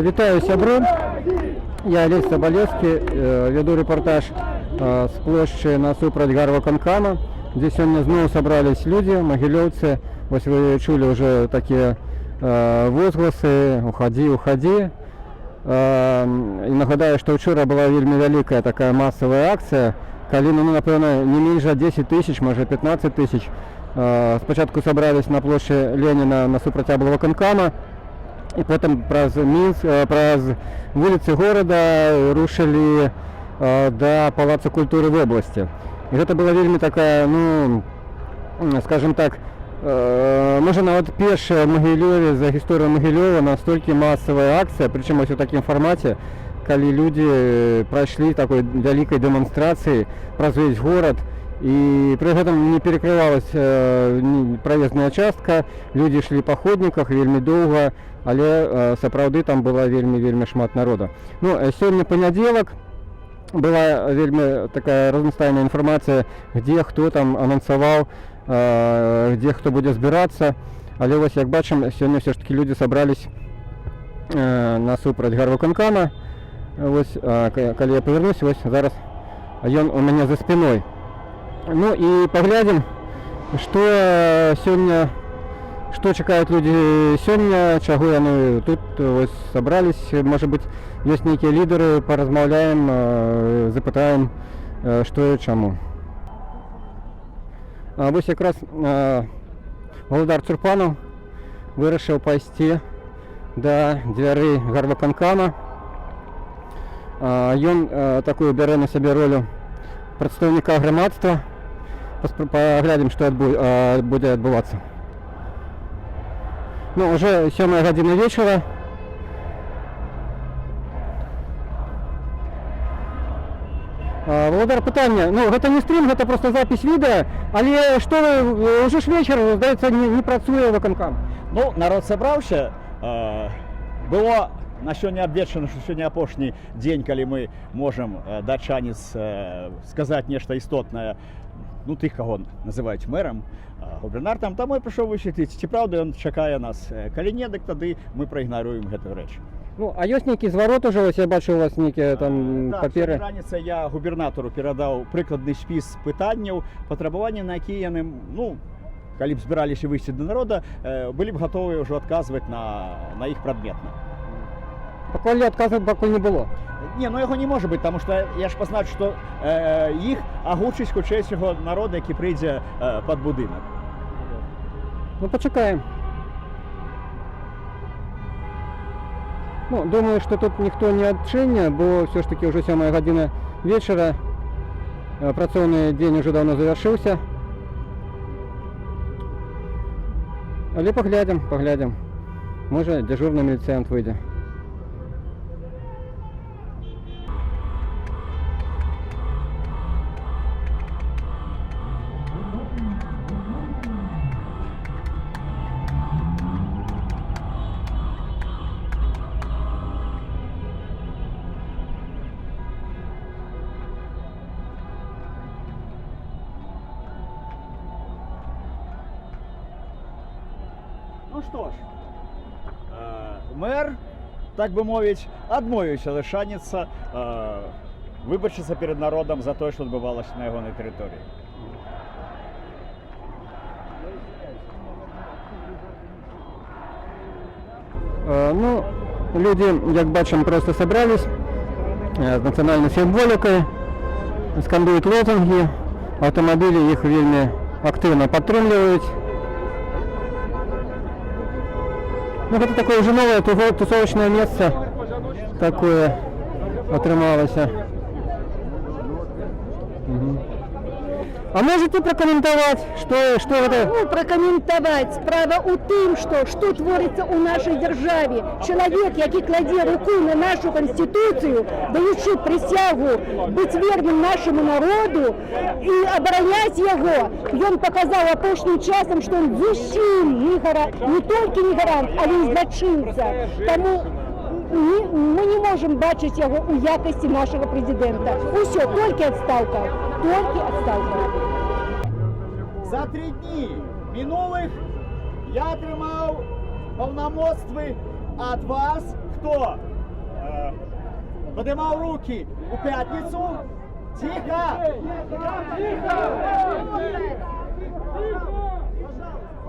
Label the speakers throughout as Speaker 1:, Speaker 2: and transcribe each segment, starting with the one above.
Speaker 1: Вітаю сябры, я Олег Соболевский, веду репортаж с площади насупраць гарвыканкама, где сегодня снова собрались люди, могилевцы. Вот вы чули уже такие возгласы «Уходи, уходи». И нагадаю, что вчера была вельми великая такая массовая акция, калі, напевно, не меньше 10 тысяч, может 15 тысяч. Спочатку собрались на площади Ленина насупраць аблвыканкама, и потом праз улицы города рушили до Палаца культуры в области. И это была вельми такая, скажем так, может, нават першая в Могилеве за историю Могилева настолько массовая акция, причем вот в таком формате, когда люди прошли такой великой демонстрацией праз весь город. И при этом не перекрывалась проездная частка, люди шли по ходниках вельми долго, але сапраўды там была вельми шмат народа. Сегодня понедельник, была вельми такая разнастайная информация, где кто там анонсовал, где кто будет збираться. Але вот, как бачим, сегодня все ж таки люди собрались насупраць гарвыканкама. Вот, когда я повернусь, вот зараз он у меня за спиной. И поглядим, что сегодня, что чекают люди сегодня, чего они тут вот собрались. Может быть, есть некие лидеры, поразмовляем, запытаем, что и чему. Вот как раз Володар Цурпанов вырашил пойти до двери гарвыканкама. Он такую бере на себе роль представника громадства. Поглядим, что будет отбываться. Уже 7 година вечера. Володар, питання. Это не стрім, это просто запись відео. Але що ви, уже ж вечір, здається, не працює виконком.
Speaker 2: Народ собрався. Было на сёння абвешчана, што сёння апошні дзень, калі мы можам даць шанец сказаць нешта істотнае, тых, каго называюць мэрам, губернатарам, таму я прыйшоў высветліць, ці праўда ён чакае нас. Калі не, дык тады мы праігнаруем гэтую рэч.
Speaker 1: А ёсць нейкі зварот уже, я бачу у вас нейкія там паперы?
Speaker 2: Так, раніцай я губернатару перадаў прыкладны спіс пытанняў, патрабаванняў, на якія яны, калі б збіраліся выйсці да народа, былі б гатовыя ўжо адказваць на іх прадметна.
Speaker 1: Пакуль адказваць пакуль не было?
Speaker 2: Не, яго не можа быць, таму што я ж пазнаю, што іх агучыць хутчэй усяго народа, які прыйдзе пад будынак.
Speaker 1: Пачакаем. Думаю, что тут никто не адчыня, бо все ж таки уже 7 година вечера. Працоўны день уже давно завершился. Але поглядим. Может, дежурный милиционер выйдет.
Speaker 2: Што ж, мэр, так бы мовіць, адмовіўся лишаніцца выбачыцца перед народам за тое, што адбывалася на ягонай тэрыторыі.
Speaker 1: Люди, як бачим, просто собрались с национальной символикой, скандуют лозунги, автомобили их вельми активно подтрымливают. Это такое уже новое тусовочное место такое отрымалось. А можете прокоментувати, що це?
Speaker 3: Ну, прокоментувати. Справа у тим, що твориться у нашій державі. Чоловік, який кладе руку на нашу Конституцію, даючи присягу бути вірним нашому народу і обороняти його, він показав опошнім часом, що він зовсім не тільки не гарант, але й злочинця. Тому ми не можемо бачити його у якості нашого президента. Усе, тільки відставка. Тільки відставка.
Speaker 2: За 3 дні минулих я отримав повномочства від вас, хто подимав руки у п'ятницю. Тихо!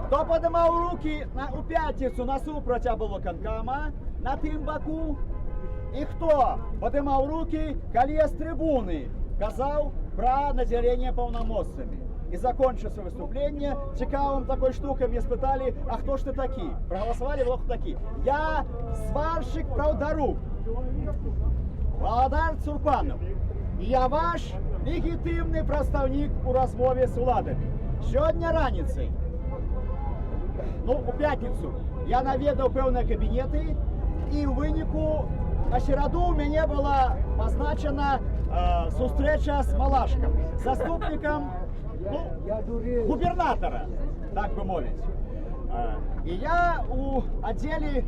Speaker 2: Хто подимав руки у п'ятницю насупроть облвиконкома на тим боку? І хто подимав руки, коли з трибуни казав про наделение повномочиями? И закончив свое выступление цікавым такой штукой, мне спытали, а кто ж ты такие? Проголосовали, вот кто такие. Я сварщик Правдарук, Володар Цурпанов. І я ваш легітимний представник у розмові з владами. Сьогодні раніцей, у п'ятницю, я навідав певні кабінети, і в виніку на середу у мене була позначена зустріча з Малашком, заступником губернатора, так би мовити. І я у відділі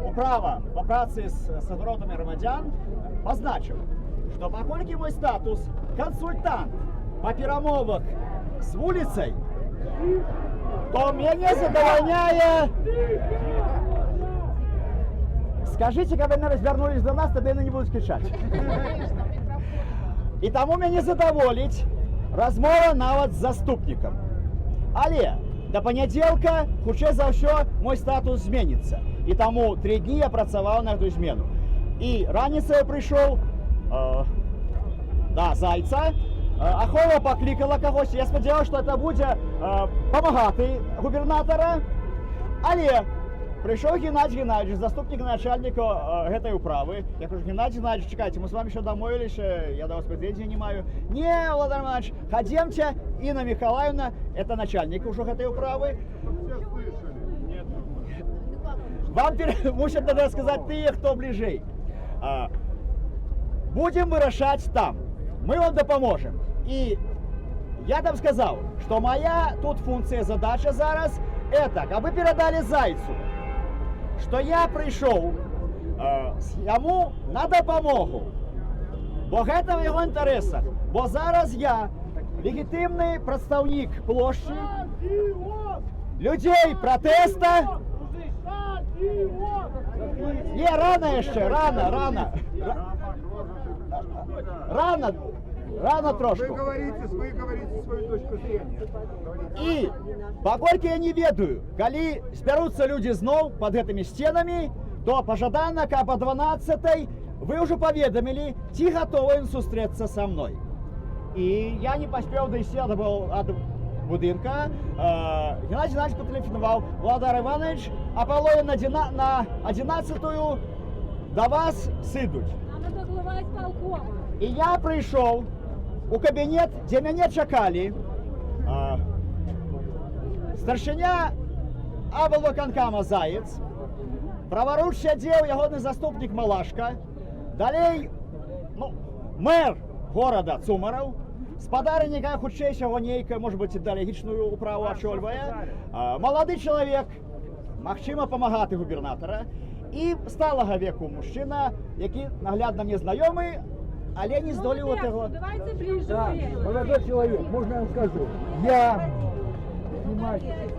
Speaker 2: управа по праці з народами громадян позначив, що поскольку мой статус консультант по перемовах з вулицею, то мене задовольняє... Скажите, когда вы развернулись до нас, тогда я не буду кричать. І тому мене задоволить розмова навіть з заступником. Але до понеділка, хутчэй за ўсё, мой статус зменится. І тому 3 дні я працаваў на эту змену. І раніцай я прийшов до Зайца, Ахова покликала когось. Я сподівався, що це буде помагати губернатора. Але прийшов Геннадій Геннадійович, заступник начальника этой управы. Я кажу: Геннадий Геннадьевич, чекайте, мы с вами еще домовились, я до вас претензий не маю. Не, Владимир Иванович, ходемте, Инна Михайловна, это начальник уже этой управы. Вам мусят тогда сказать ты, кто ближей. Будем вырашать там, мы вам допоможем. И я там сказал, что моя тут функция, задача зараз, это, как вы передали Зайцу, що я прийшов йому на допомогу, бо це в його інтересах. Бо зараз я легітимний представник площі, людей протеста. Ні, рано ще, рано. Рано трошки.
Speaker 4: Вы говорите свою точку зрения.
Speaker 2: І, поскольку я не ведаю, коли зберуться люди знов під гэтымі стенами, то пожадана, каб о 12-й вы уже поведомили, ці готовы зустріться со мной. І я не поспел дойти от будинка. Геннадий Геннадьевич потелефонував: Владимир Иванович, Аполлон на 11-ю до вас сидуть. І я прийшов у кабінет, де мене чекали старшиня облвиконкома Заєць, праворуч сидів ягодний заступник Малашка, далей мер города Цумаров, спадарника хутчэйшага нейка, может быть, ідеалагічную управу ачольвае, молодый человек, магчыма памагаты губернатора, і сталага веку мужчына, які наглядна мне знаёмы, але не здолел этого.
Speaker 5: Давайте ближе.
Speaker 4: Да, молодой человек, можно я вам скажу? Я,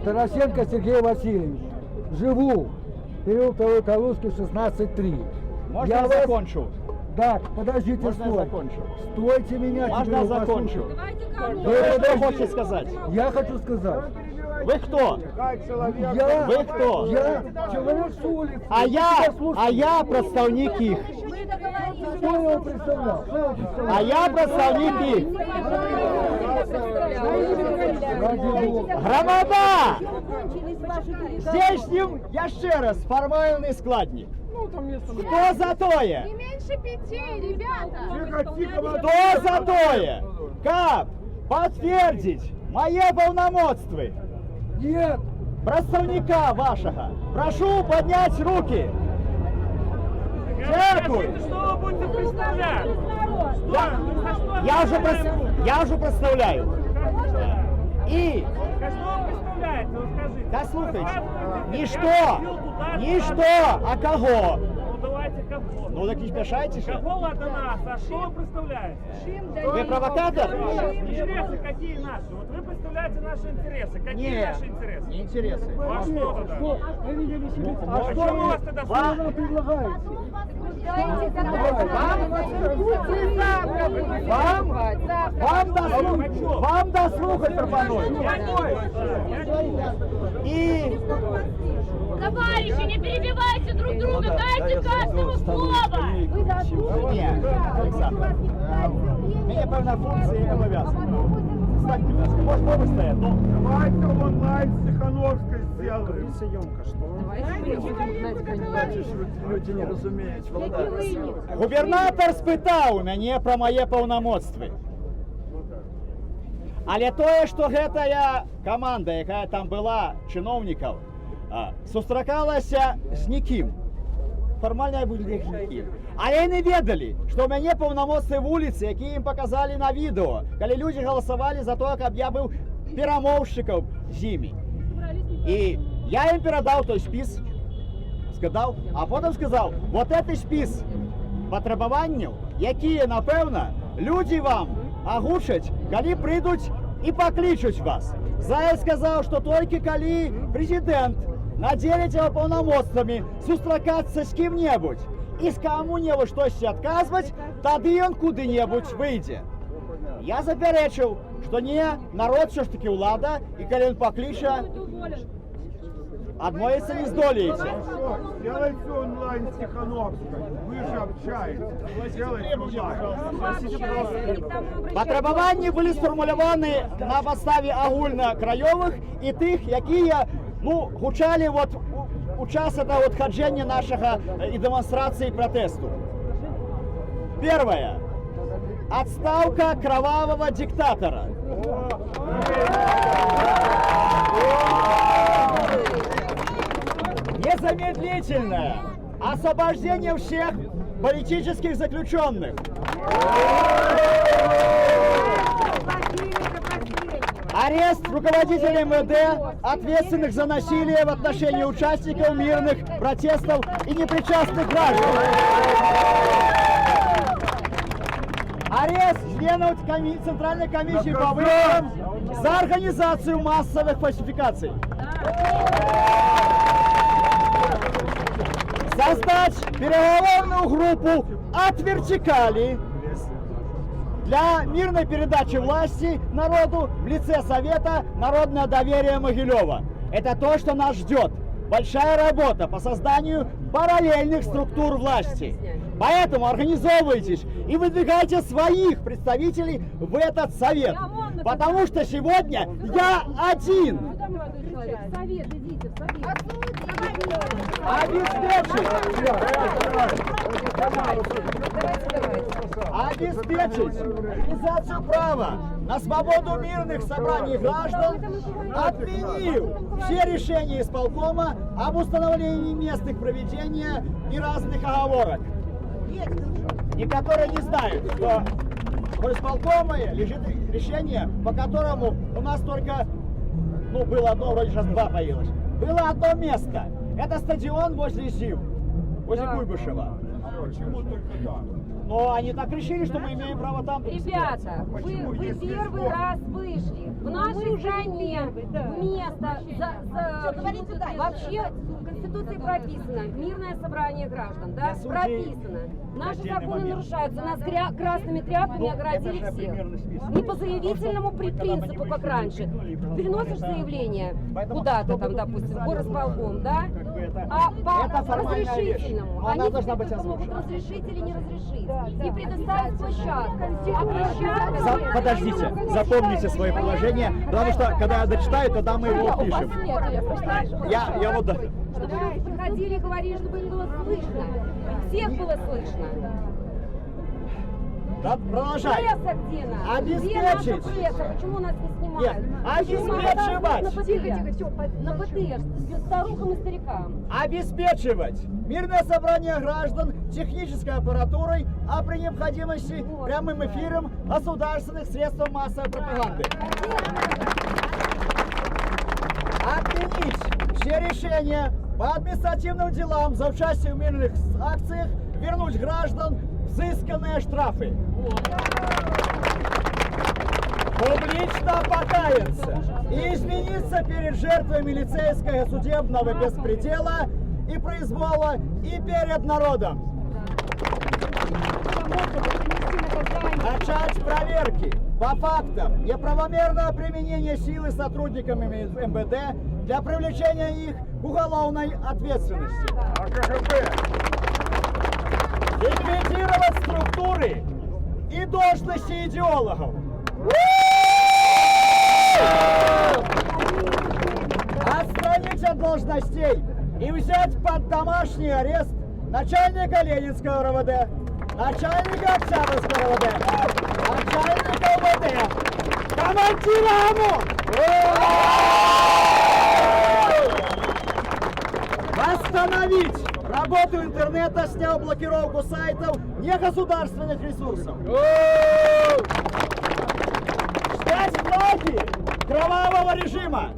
Speaker 4: Тарасенко Сергей Васильевич, живу в переулке Калужский, 16-3.
Speaker 2: Можно я закончу?
Speaker 4: Да, подождите,
Speaker 2: Можно я закончу?
Speaker 4: Стойте меня.
Speaker 2: Можно я закончу?
Speaker 5: Давайте кому?
Speaker 2: Вы что хотите сказать?
Speaker 4: Я хочу сказать.
Speaker 2: Вы кто? Вы кто?
Speaker 4: Я человек с улицы.
Speaker 2: А я представник их.
Speaker 5: Мы договорились.
Speaker 4: Кто его представлял?
Speaker 2: А я представник их.
Speaker 4: Ради Бога.
Speaker 2: Громада!
Speaker 5: Закончились ваши переговоры.
Speaker 2: Здешнім, я ще раз, формальний складник. Хто за тое?
Speaker 5: Не меньше 5, ребята.
Speaker 2: Хто за тое? Каб подтвердить мои полномочия
Speaker 4: Нет!
Speaker 2: представника вашего. Прошу поднять руки. Дякую.
Speaker 6: Что вы будете представлять?
Speaker 2: Я уже представляю. И,
Speaker 6: Что вы представляете? Ну скажите.
Speaker 2: да слухайте,
Speaker 6: Я
Speaker 2: ничто, а кого?
Speaker 6: Ну давайте кого?
Speaker 2: Ну так не спешайте же.
Speaker 6: Кого ладно нас? А что вы представляете?
Speaker 2: Вы провокатор?
Speaker 6: Интересы какие наши? Вот вы представляете наши интересы. Какие
Speaker 2: Нет,
Speaker 6: наши интересы?
Speaker 2: не интересы.
Speaker 6: Ну, а что тогда?
Speaker 4: Вы видели себе?
Speaker 6: А что у вас тогда
Speaker 4: Что вы нам предлагаете?
Speaker 2: Вам дослухать пропоную. И
Speaker 7: Товарищи, не перебивайте друг друга, дайте каждому слово!
Speaker 2: нет, Александр, мне певна функція і обов'язки. Встаньте, будь ласка, можете оба стоять? Ну,
Speaker 8: Давайте онлайн с Тихановской сделаем.
Speaker 2: люди не розуміють, губернатор спитав у мяне про моє повномоцтві. Але тое, што гэтая каманда, якая там была, чыноўнікаў, сустракалася з нікім. Фармальна былі нікім. Але яны ведалі, што ў мяне паўнамоцтвы вуліцы, якія ім паказалі на відэо, калі людзі галасавалі за то, каб я быў перамоўшчыкам з імі. І я ім перадаў той спіс, сказаў, а потым сказаў, вот гэты спіс патрабаванняў, якія, напэўна, людзі вам агучаць, калі прыйдуць і паклічуць вас. Заяц сказаў, што толькі калі прэзідэнт надзеліць яго паўнамоцтвамі сустракацца з кім-небудзь і з каму-небудзь штосьці адказваць, тады ён куды-небудзь выйдзе. Я запярэчыў, што не, народ все ж таки ўлада, і калі ён пакліча, адмовіцца не здолееце.
Speaker 8: Сделайте онлайн с Тихановской. Вы же общаетесь. Сделайте онлайн.
Speaker 2: Патрабаванні былі сфармуляваны на падставе агульнакраёвых і тых, якія гучалі у час этого хаджэння нашага і дэманстрацыі пратэсту. Первое. Отставка кровавого диктатора. Незамедлительное освобождение всех политических заключенных. Арест руководителей МВД, ответственных за насилие в отношении участников мирных протестов и непричастных граждан. Арест членов Центральной комиссии по выборам за организацию массовых фальсификаций. Создать переговорную группу от вертикали для мирной передачи власти народу в лице Совета народного доверия Могилева. Это то, что нас ждет. Большая работа по созданию параллельных структур власти. Поэтому организовывайтесь и выдвигайте своих представителей в этот совет. Потому что сегодня я один.
Speaker 5: Совет, идите в совет.
Speaker 2: Обеспечить реализацию права на свободу мирных собраний граждан, отменив все решения исполкома об установлении мест их проведения и разных оговорок. Некоторые не знают, что в исполкоме лежит решение, по которому у нас только, было одно, вроде сейчас два появилось. Было одно место. Это стадион возле ЗИВ, возле Куйбышева.
Speaker 8: Почему только так?
Speaker 2: Но они так решили, что мы имеем право там.
Speaker 9: Ребята, вы первый раз вышли. В нашей стране место вообще в Конституции прописано мирное собрание граждан, да? Прописано. Наши законы нарушаются, нас красными тряпками оградили всех. Не по заявительному принципу, как раньше. Переносишь заявление куда-то там, допустим, в горосполком, да? А по разрешительному. Они тебе могут разрешить или не разрешить. И предоставить площадку.
Speaker 2: Подождите, запомните свое положение, потому что когда я дочитаю, тогда мы его пишем. Я вот даже.
Speaker 9: Чтобы люди приходили и говорили, чтобы им было слышно. Всех было слышно.
Speaker 2: Продолжай.
Speaker 9: Пресса где нас? Где наша
Speaker 2: Обеспечить.
Speaker 9: пресса? Почему нас не снимают?
Speaker 2: Нет,
Speaker 9: Почему
Speaker 2: обеспечивать.
Speaker 9: на ПТР? На ПТР, старухам и старикам.
Speaker 2: Обеспечивать мирное собрание граждан технической аппаратурой, а при необходимости прямым эфиром государственных средств массовой пропаганды. Отменить все решения по административным делам за участие в мирных акциях, вернуть граждан взысканные штрафы. Публично покаяться и измениться перед жертвой милицейского и судебного беспредела и произвола и перед народом. Начать проверки по фактам неправомерного применения силы сотрудниками МВД для привлечения их к уголовной ответственности. Ликвидировать структуры и должности идеологов. Отстранить от должностей и взять под домашний арест начальника Ленинского РОВД, начальника Октябрьского РОВД, начальника УВД, командира ОМОН! Восстановить работу интернета, снял блокировку сайтов негосударственных ресурсов. Снять флаги кровавого режима.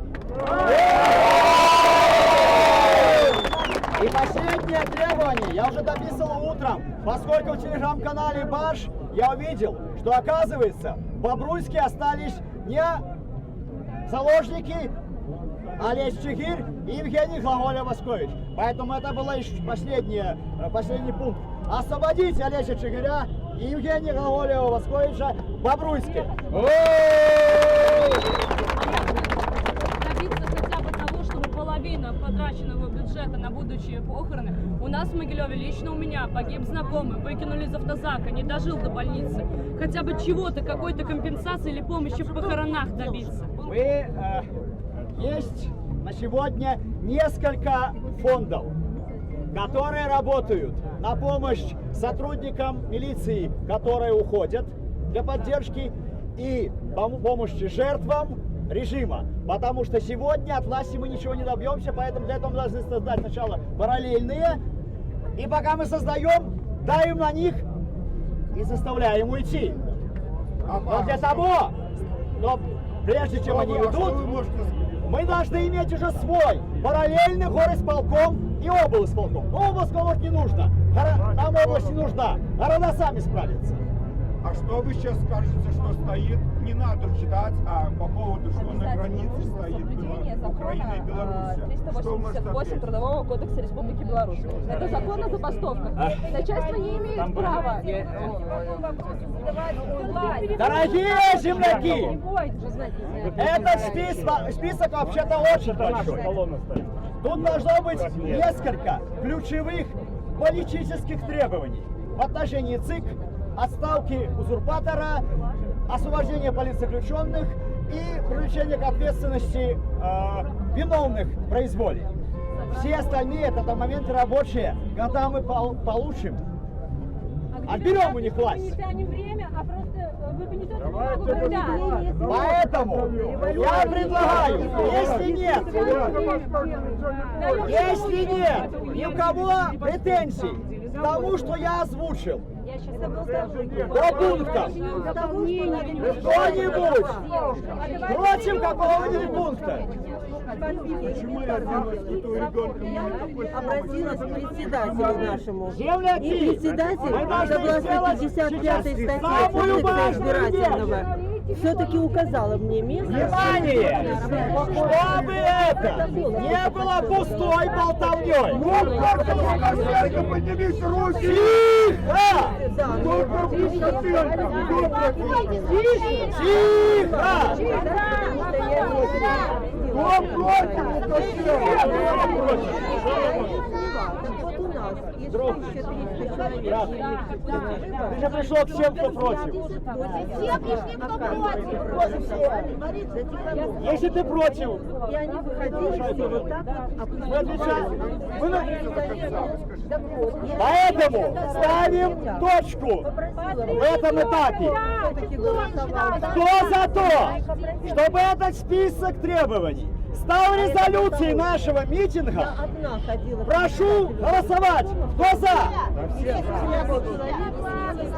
Speaker 2: И последнее требование я уже дописывал утром, поскольку в телеграм-канале Баш я увидел, что оказывается в Бобруйске остались не заложники Олесь Чигирь и Евгений Глаголя-Воскович. Поэтому это был еще последний пункт. Освободить Олеся Чигиря и Евгения Глаголя-Восковича в Бобруйске.
Speaker 5: Добиться хотя бы того, чтобы половина потраченного бюджета на будущие похороны. У нас в Могилеве, лично у меня, погиб знакомый, выкинули из автозака, не дожил до больницы. Хотя бы чего-то, какой-то компенсации или помощи в похоронах добиться.
Speaker 2: Есть на сегодня несколько фондов, которые работают на помощь сотрудникам милиции, которые уходят для поддержки, и помощи жертвам режима. Потому что сегодня от власти мы ничего не добьемся, поэтому для этого мы должны создать сначала параллельные, и пока мы создаем, давим на них и заставляем уйти. Но для того, но прежде чем они уйдут, мы должны иметь уже свой параллельный горисполком и облсполком. Но облсполком не нужно, нам область не нужна, города сами справятся.
Speaker 8: А что вы сейчас скажете, что стоит? Не надо читать, а по поводу, что на границе стоит Украина и Беларусь.
Speaker 5: 388 Трудового кодекса Республики Беларусь. Это закон о забастовках. Начальство не имеет права.
Speaker 2: Дорогие земляки, этот список вообще-то очень большой. Тут должно быть несколько ключевых политических требований в отношении ЦИК, отставки узурпатора, освобождение политзаключенных и привлечение к ответственности виновных в произволе. Все остальные это моменты рабочие, когда мы получим, отберем у них власть. Поэтому я предлагаю, если нет ни у кого претензий к тому, что я озвучил, по пунктам, кто-нибудь против какого-нибудь пункта?
Speaker 8: Почему я
Speaker 10: Обратилась к председателю нашему.
Speaker 2: Земляки,
Speaker 10: И председатель, согласно 55-й статье Кодекса избирательного, все-таки указала мне место.
Speaker 2: внимание, чтобы это не было пустой болтовней.
Speaker 8: Поднимите руки!
Speaker 2: Тихо! Тихо!
Speaker 10: Вот у нас есть 1300 человек.
Speaker 2: Ты же пришел к всем, кто против.
Speaker 7: Все пришли, кто против.
Speaker 2: Если ты против,
Speaker 10: И они выходили все вот так вот,
Speaker 2: вы отвечаете.
Speaker 10: вот.
Speaker 2: Поэтому ставим точку в этом этапе.
Speaker 10: Все-таки голосовали.
Speaker 2: Кто за то, чтобы этот список требований стал резолюцией нашего митинга?
Speaker 10: Я одна ходила.
Speaker 2: Прошу голосовать. Кто за?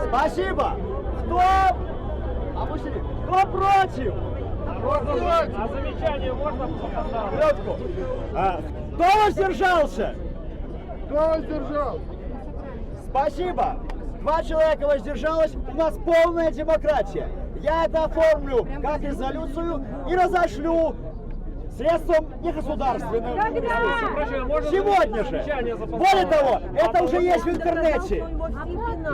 Speaker 2: Спасибо. Кто против?
Speaker 6: А замечание можно?
Speaker 2: Минутку. Кто воздержался?
Speaker 8: Кто воздержал?
Speaker 2: Спасибо. 2 человека воздержалось. У нас полная демократия. Я это оформлю как резолюцию и разошлю средством негосударственным. Сегодня же. Более того, это уже есть в интернете.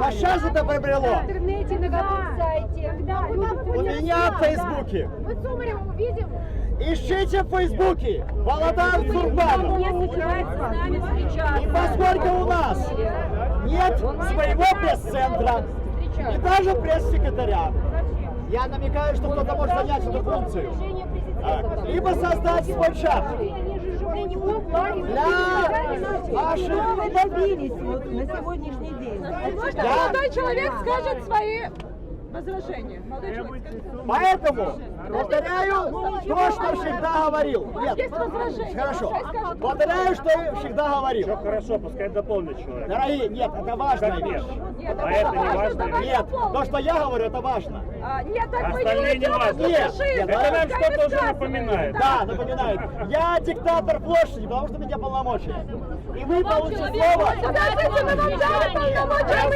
Speaker 2: А сейчас это приобрело.
Speaker 3: В интернете, на каком сайте?
Speaker 2: У меня в Фейсбуке.
Speaker 7: Мы Цумарева увидим.
Speaker 2: Ищите в Фейсбуке Володар Цурбанов. И поскольку у нас нет своего пресс-центра и даже пресс-секретаря, я намекаю, что кто-то может занять эту функцию. Либо создать свой чат для ваших...
Speaker 10: Добились вот на сегодняшний день.
Speaker 5: Молодой человек скажет свои возражения. Молодой человек.
Speaker 2: Поэтому повторяю то, что всегда говорил. Нет,
Speaker 5: Есть возражения.
Speaker 2: хорошо. Повторяю, что я всегда говорил.
Speaker 6: Хорошо, пускай дополнит человек.
Speaker 2: Дорогие, нет, это важная вещь.
Speaker 6: А это не важно?
Speaker 2: Нет, то, что я говорю, это важно.
Speaker 5: Нет, так мы
Speaker 6: Остальные
Speaker 5: не
Speaker 6: не
Speaker 5: уйдем
Speaker 6: важно.
Speaker 5: от
Speaker 2: Нет,
Speaker 5: фашизма.
Speaker 2: это
Speaker 6: нам что-то уже напоминает.
Speaker 2: Да, напоминает. Я диктатор площади, потому что у меня полномочия. И вы получите слово.
Speaker 5: Подождите, мы вам дали полномочия, вы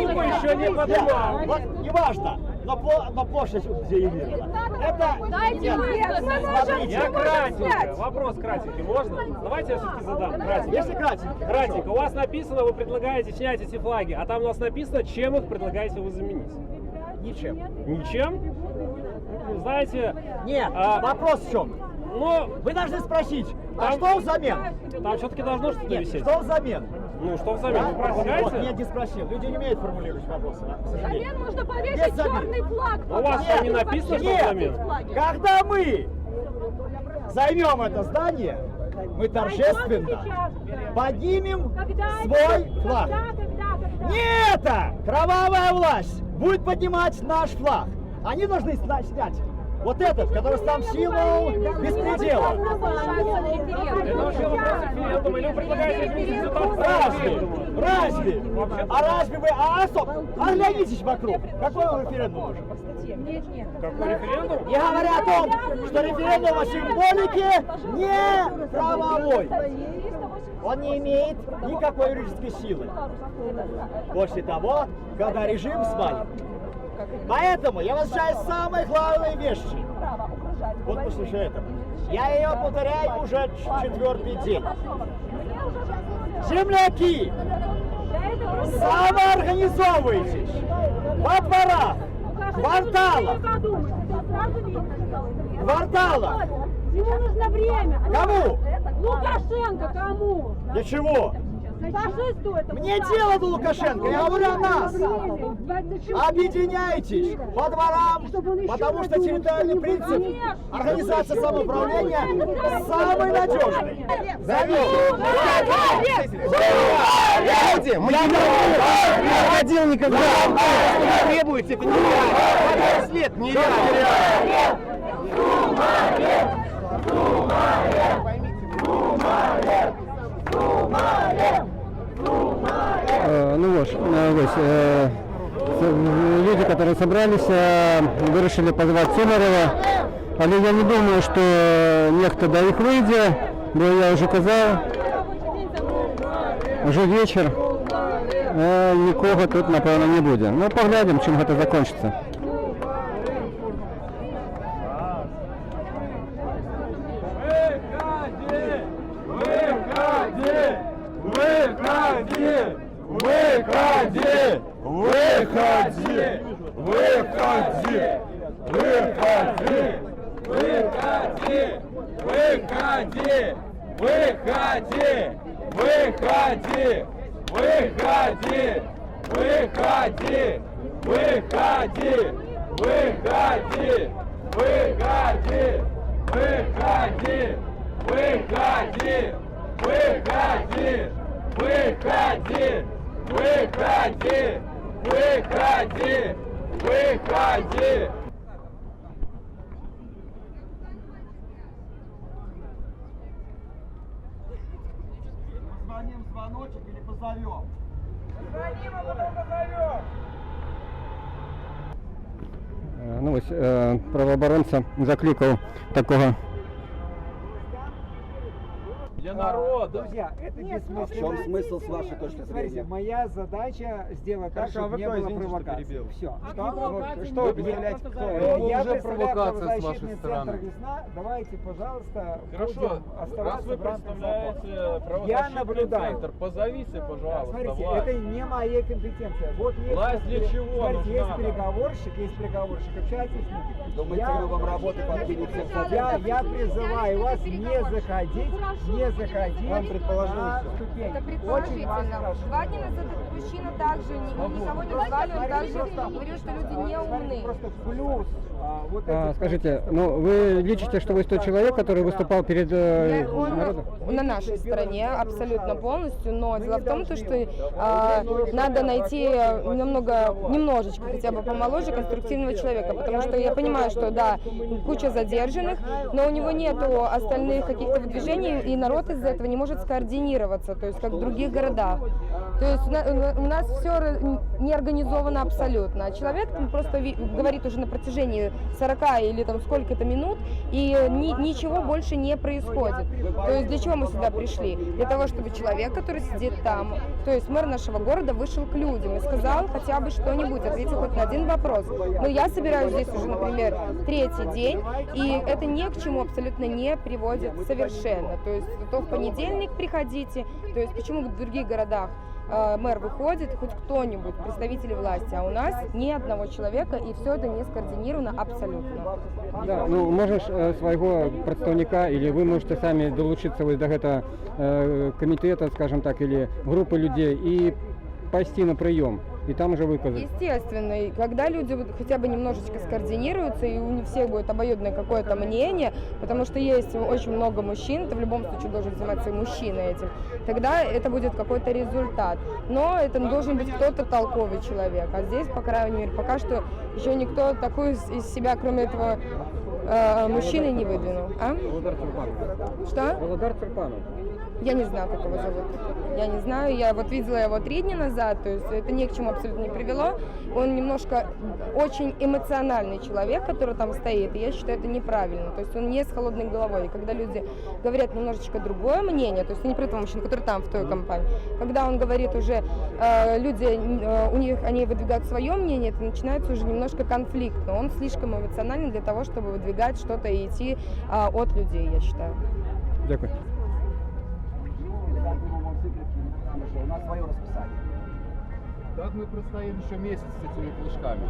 Speaker 5: их не
Speaker 6: еще не подумал.
Speaker 2: Вот, неважно, но площадь где именно. Это...
Speaker 5: Дайте
Speaker 2: Нет,
Speaker 5: ответ, мы можем
Speaker 2: смотрите.
Speaker 6: Я кратенько. Вопрос кратенький. Можно? Давайте я все-таки задам. Кратенько.
Speaker 2: Если кратенько.
Speaker 6: Кратенько. У вас написано, вы предлагаете снять эти флаги, а там у нас написано, чем их предлагаете вы заменить.
Speaker 2: Ничем.
Speaker 6: Ничем? Знаете,
Speaker 2: Нет, вопрос в чем?
Speaker 6: ну,
Speaker 2: Вы должны спросить, а
Speaker 6: Там-
Speaker 2: что взамен?
Speaker 6: там все-таки должно что-то
Speaker 2: Нет,
Speaker 6: висеть.
Speaker 2: что взамен?
Speaker 6: Ну, что взамен? Вы
Speaker 2: Вот,
Speaker 6: предлагаете?
Speaker 2: нет, не спросил. Люди не умеют формулировать вопросы, к сожалению.
Speaker 5: Взамен можно
Speaker 2: Без
Speaker 5: повесить
Speaker 2: замен.
Speaker 5: черный флаг.
Speaker 6: У вас там не написано, что взамен?
Speaker 2: Когда мы займем это здание, мы торжественно поднимем свой флаг. Не это! Кровавая власть будет поднимать наш флаг. Они должны снять вот этот, который стал символ беспредела.
Speaker 6: Это вообще вопрос референдума, или вы предлагаете изменить ситуацию?
Speaker 2: Разве? А разве вы... стоп! Оглянитесь вокруг. Какой вам референдум нужен?
Speaker 6: Какой референдум?
Speaker 2: Я говорю о том, что референдум о символике не правовой. Он не имеет никакой юридической силы после того, когда режим свалит. Поэтому я возвращаюсь к самой главной вещи. Вот послушай это. Я ее повторяю уже 4-й день. Земляки, самоорганизовывайтесь во дворах, кварталах.
Speaker 3: Ему нужно время.
Speaker 2: Кому?
Speaker 3: Лукашенко кому?
Speaker 2: Для чего?
Speaker 3: Фашисту этому.
Speaker 2: Мне дело до Лукашенко, я говорю о нас. Объединяйтесь по дворам, потому что территориальный принцип организации самоуправления самый надежный.
Speaker 1: Люди, мы не ходил никогда. Требуете, это нереально. След нереально. Ну вот, люди, которые собрались, вирішили позвать Цумарева, але я не думаю, що ніхто до їх вийде, бо я вже казав, вже вечір, нікого тут, напевно, не буде. Ну, поглядимо, чим це закінчиться.
Speaker 11: Выходи! Выходи! Выходи! Выходи! Выходи! Выходи! Выходи! Выходи! Выходи! Выходи! Выходи! Выходи!
Speaker 8: Позвоним звоночек или позовем? Позвоним, а потом позовем.
Speaker 1: Ну ось правооборонця закликав такого.
Speaker 11: Для народа.
Speaker 4: Друзья, это бессмысленно.
Speaker 12: В чем смысл с вашей точки
Speaker 4: Смотрите,
Speaker 12: зрения?
Speaker 4: моя задача сделать так, чтобы не было провокации. Все.
Speaker 11: Что вы представляете, кто?
Speaker 4: Я
Speaker 11: Уже
Speaker 4: представляю
Speaker 11: провокация с вашей
Speaker 4: правозащитный
Speaker 11: стороны.
Speaker 4: центр «Весна». Давайте, пожалуйста,
Speaker 11: Хорошо,
Speaker 4: будем
Speaker 11: раз
Speaker 4: оставаться
Speaker 11: вы
Speaker 4: в рамках
Speaker 11: представляете
Speaker 4: закона. Я
Speaker 11: правозащитный
Speaker 4: наблюдаю.
Speaker 11: центр, позовите, пожалуйста,
Speaker 4: Смотрите,
Speaker 11: власть.
Speaker 4: это не моя компетенция. Вот есть,
Speaker 11: Власть для чего
Speaker 4: смотрите,
Speaker 11: нужна
Speaker 4: есть переговорщик, общайтесь с ним.
Speaker 12: Думаете, мы вам работы подвинем всех
Speaker 4: Я призываю вас не заходить
Speaker 12: предположил
Speaker 4: на
Speaker 12: всё.
Speaker 4: ступень.
Speaker 9: Это
Speaker 4: Очень вас
Speaker 9: предположительно.
Speaker 4: прошу.
Speaker 9: 2 дня назад этот мужчина также никого не ругали, он также говорил, что люди не умны.
Speaker 4: Просто плюс вот этих
Speaker 1: Скажите, ну вы личите, что вы тот человек, который выступал перед народом?
Speaker 13: Он на нашей стороне абсолютно полностью, но дело в том, что надо найти немножечко хотя бы помоложе конструктивного человека, потому что я понимаю, что да, куча задержанных, но у него нету остальных каких-то выдвижений, и народ из-за этого не может скоординироваться, то есть как в других городах. То есть у нас все не организовано абсолютно. А человек там просто говорит уже на протяжении 40 или там сколько-то минут, и ничего больше не происходит. То есть для чего мы сюда пришли? Для того, чтобы человек, который сидит там, то есть мэр нашего города, вышел к людям и сказал хотя бы что-нибудь, ответил хоть на один вопрос. Но я собираюсь здесь уже, например, 3-й день, и это ни к чему абсолютно не приводит совершенно. То есть то в понедельник приходите, то есть почему в других городах мэр выходит, хоть кто-нибудь, представители власти, а у нас ни одного человека, и все это не скоординировано абсолютно.
Speaker 1: Да, ну можеш свайго прадстаўніка или вы можете сами долучиться вось до гэтага комитета, скажем так, или группы людей и пойти на прием. И там уже выказать.
Speaker 13: Естественно, и когда люди вот хотя бы немножечко скоординируются, и у всех будет обоюдное какое-то мнение, потому что есть очень много мужчин, это в любом случае должен заниматься и мужчина этим, тогда это будет какой-то результат. Но это должен быть кто-то толковый человек, а здесь, по крайней мере, пока что еще никто такой из себя, кроме этого мужчины, не выдвинул. А?
Speaker 1: Володар Цурпанов.
Speaker 13: Что?
Speaker 1: Володар Цурпанов.
Speaker 13: Я не знаю, как его зовут. Я не знаю. Я вот видела его 3 дня назад, то есть это ни к чему абсолютно не привело. Он немножко очень эмоциональный человек, который там стоит, и я считаю, это неправильно. То есть он не с холодной головой. И когда люди говорят немножечко другое мнение, то есть не про этого мужчину, который там в той компании, когда он говорит уже, люди, у них, они выдвигают свое мнение, это начинается уже немножко конфликтно. Он слишком эмоциональный для того, чтобы выдвигать что-то и идти от людей, я считаю.
Speaker 1: Дякую.
Speaker 12: У нас свое расписание.
Speaker 11: Как мы простоим еще месяц с этими флажками?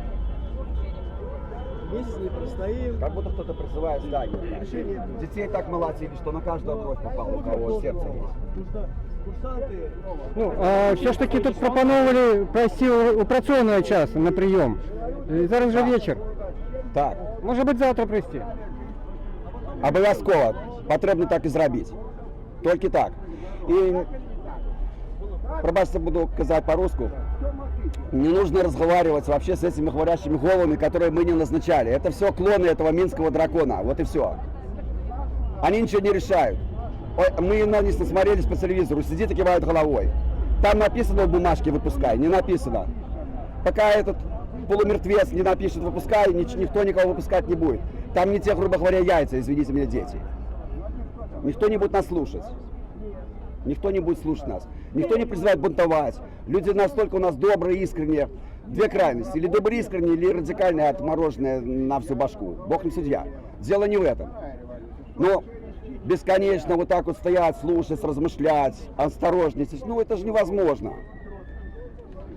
Speaker 12: Месяц не простоим. Как будто кто-то призывает здание. Детей так молотили, что на каждого кровь попала, у кого сердце есть.
Speaker 1: Ну, все ж таки тут пропоновали пройти у працоўны час на прийом. І зараз же вечір.
Speaker 12: Так.
Speaker 1: Може бути завтра прийти?
Speaker 12: Обов'язково. Потрібно так і зробити. Тільки так. І, пробачте, буду казать по-русски, не нужно разговаривать вообще с этими говорящими головами, которые мы не назначали. Это все клоны этого минского дракона. Вот и все. Они ничего не решают. Мы на них насмотрелись по телевизору, сидит и кивают головой. Там написано в бумажке «выпускай», не написано. Пока этот полумертвец не напишет «выпускай», никто никого выпускать не будет. Там не те, грубо говоря, яйца, извините меня, дети. Никто не будет нас слушать. Никто не будет слушать нас. Никто не призывает бунтовать. Люди настолько у нас добрые, искренние. 2 крайности. Или добрые, искренние, или радикальные, отмороженные на всю башку. Бог не судья. Дело не в этом. Но бесконечно вот так вот стоять, слушать, размышлять, осторожничать. Ну это же невозможно.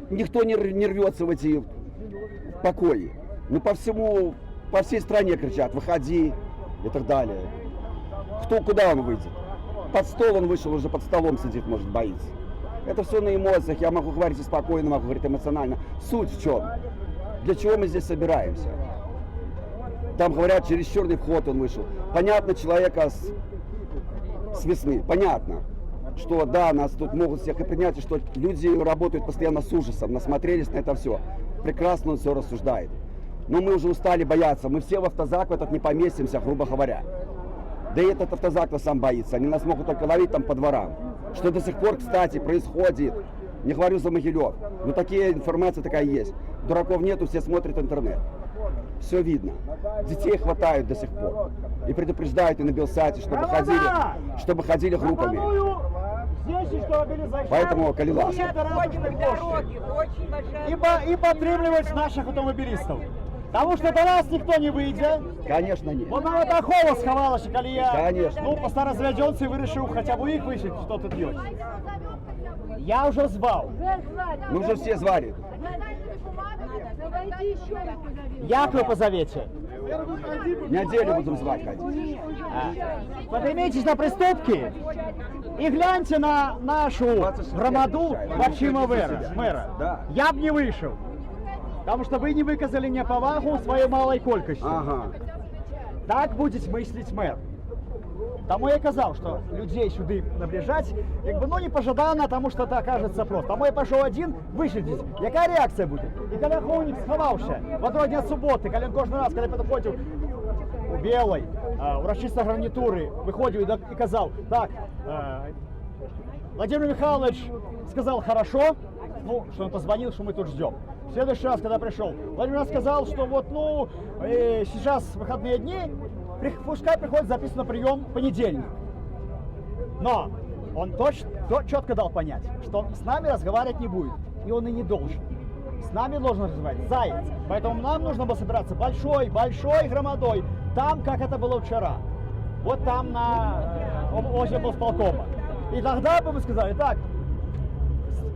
Speaker 12: Никто не рвется в эти покои. Ну по всей стране кричат: выходи и так далее. Куда он выйдет? Под стол он вышел, уже под столом сидит, может, боится. Это все на эмоциях. Я могу говорить и спокойно, могу говорить эмоционально. Суть в чем? Для чего мы здесь собираемся? Там говорят, через черный вход он вышел. Понятно, человека с весны. Понятно, что да, нас тут могут всех и принять, и что люди работают постоянно с ужасом, насмотрелись на это все. Прекрасно он все рассуждает. Но мы уже устали бояться. Мы все в автозак в этот не поместимся, грубо говоря. Да и этот автозак нас сам боится. Они нас могут только ловить там по дворам. Что до сих пор, кстати, происходит. Не говорю за Могилев. Но такие информация такая есть. Дураков нету, все смотрят интернет. Все видно. Детей хватают до сих пор. И предупреждают и на Белсате, чтобы ходили группами. Поэтому Калилас.
Speaker 2: И подтримливать наших автомобилистов. Потому что до нас никто не выйдет.
Speaker 12: Конечно, нет.
Speaker 2: Вот навіть ахова сховалася, коли я,
Speaker 12: Конечно.
Speaker 2: ну, постарозведенці вирішив хоча б їх вишити, що тут є. Я вже звав.
Speaker 12: Мы уже все звали.
Speaker 2: Як ви позовете?
Speaker 12: Неделю будем звать ходить.
Speaker 2: Поднимитесь на приступки и гляньте на нашу громаду очима мэра.
Speaker 12: Да.
Speaker 2: Я б не вышел. Потому что вы не выказали неповагу своей малой колькостью.
Speaker 12: Ага.
Speaker 2: Так будет мыслить мэр. Тому я казав, що людей сюди наближать, якби, ну, непожадано, тому що це окажеться просто. Тому я пішов один, висидіть. Яка реакція буде? І коли Ховник сховався в одного дня суботи, коли він кожен раз, коли підходив у білій, урочисто гарнітури, виходив і казав, так, Владимир Михайлович сказал хорошо, ну, что он позвонил, что мы тут ждем. В следующий раз, когда пришел, Владимир сказал, что вот, ну, сейчас выходные дни, пускай приходит записано прием в понедельник. Но он четко дал понять, что с нами разговаривать не будет, и он и не должен. С нами должен разговаривать Заяц. Поэтому нам нужно было собираться большой громадой, там, как это было вчера. Вот там возле полсполкома. И тогда бы мы сказали, так,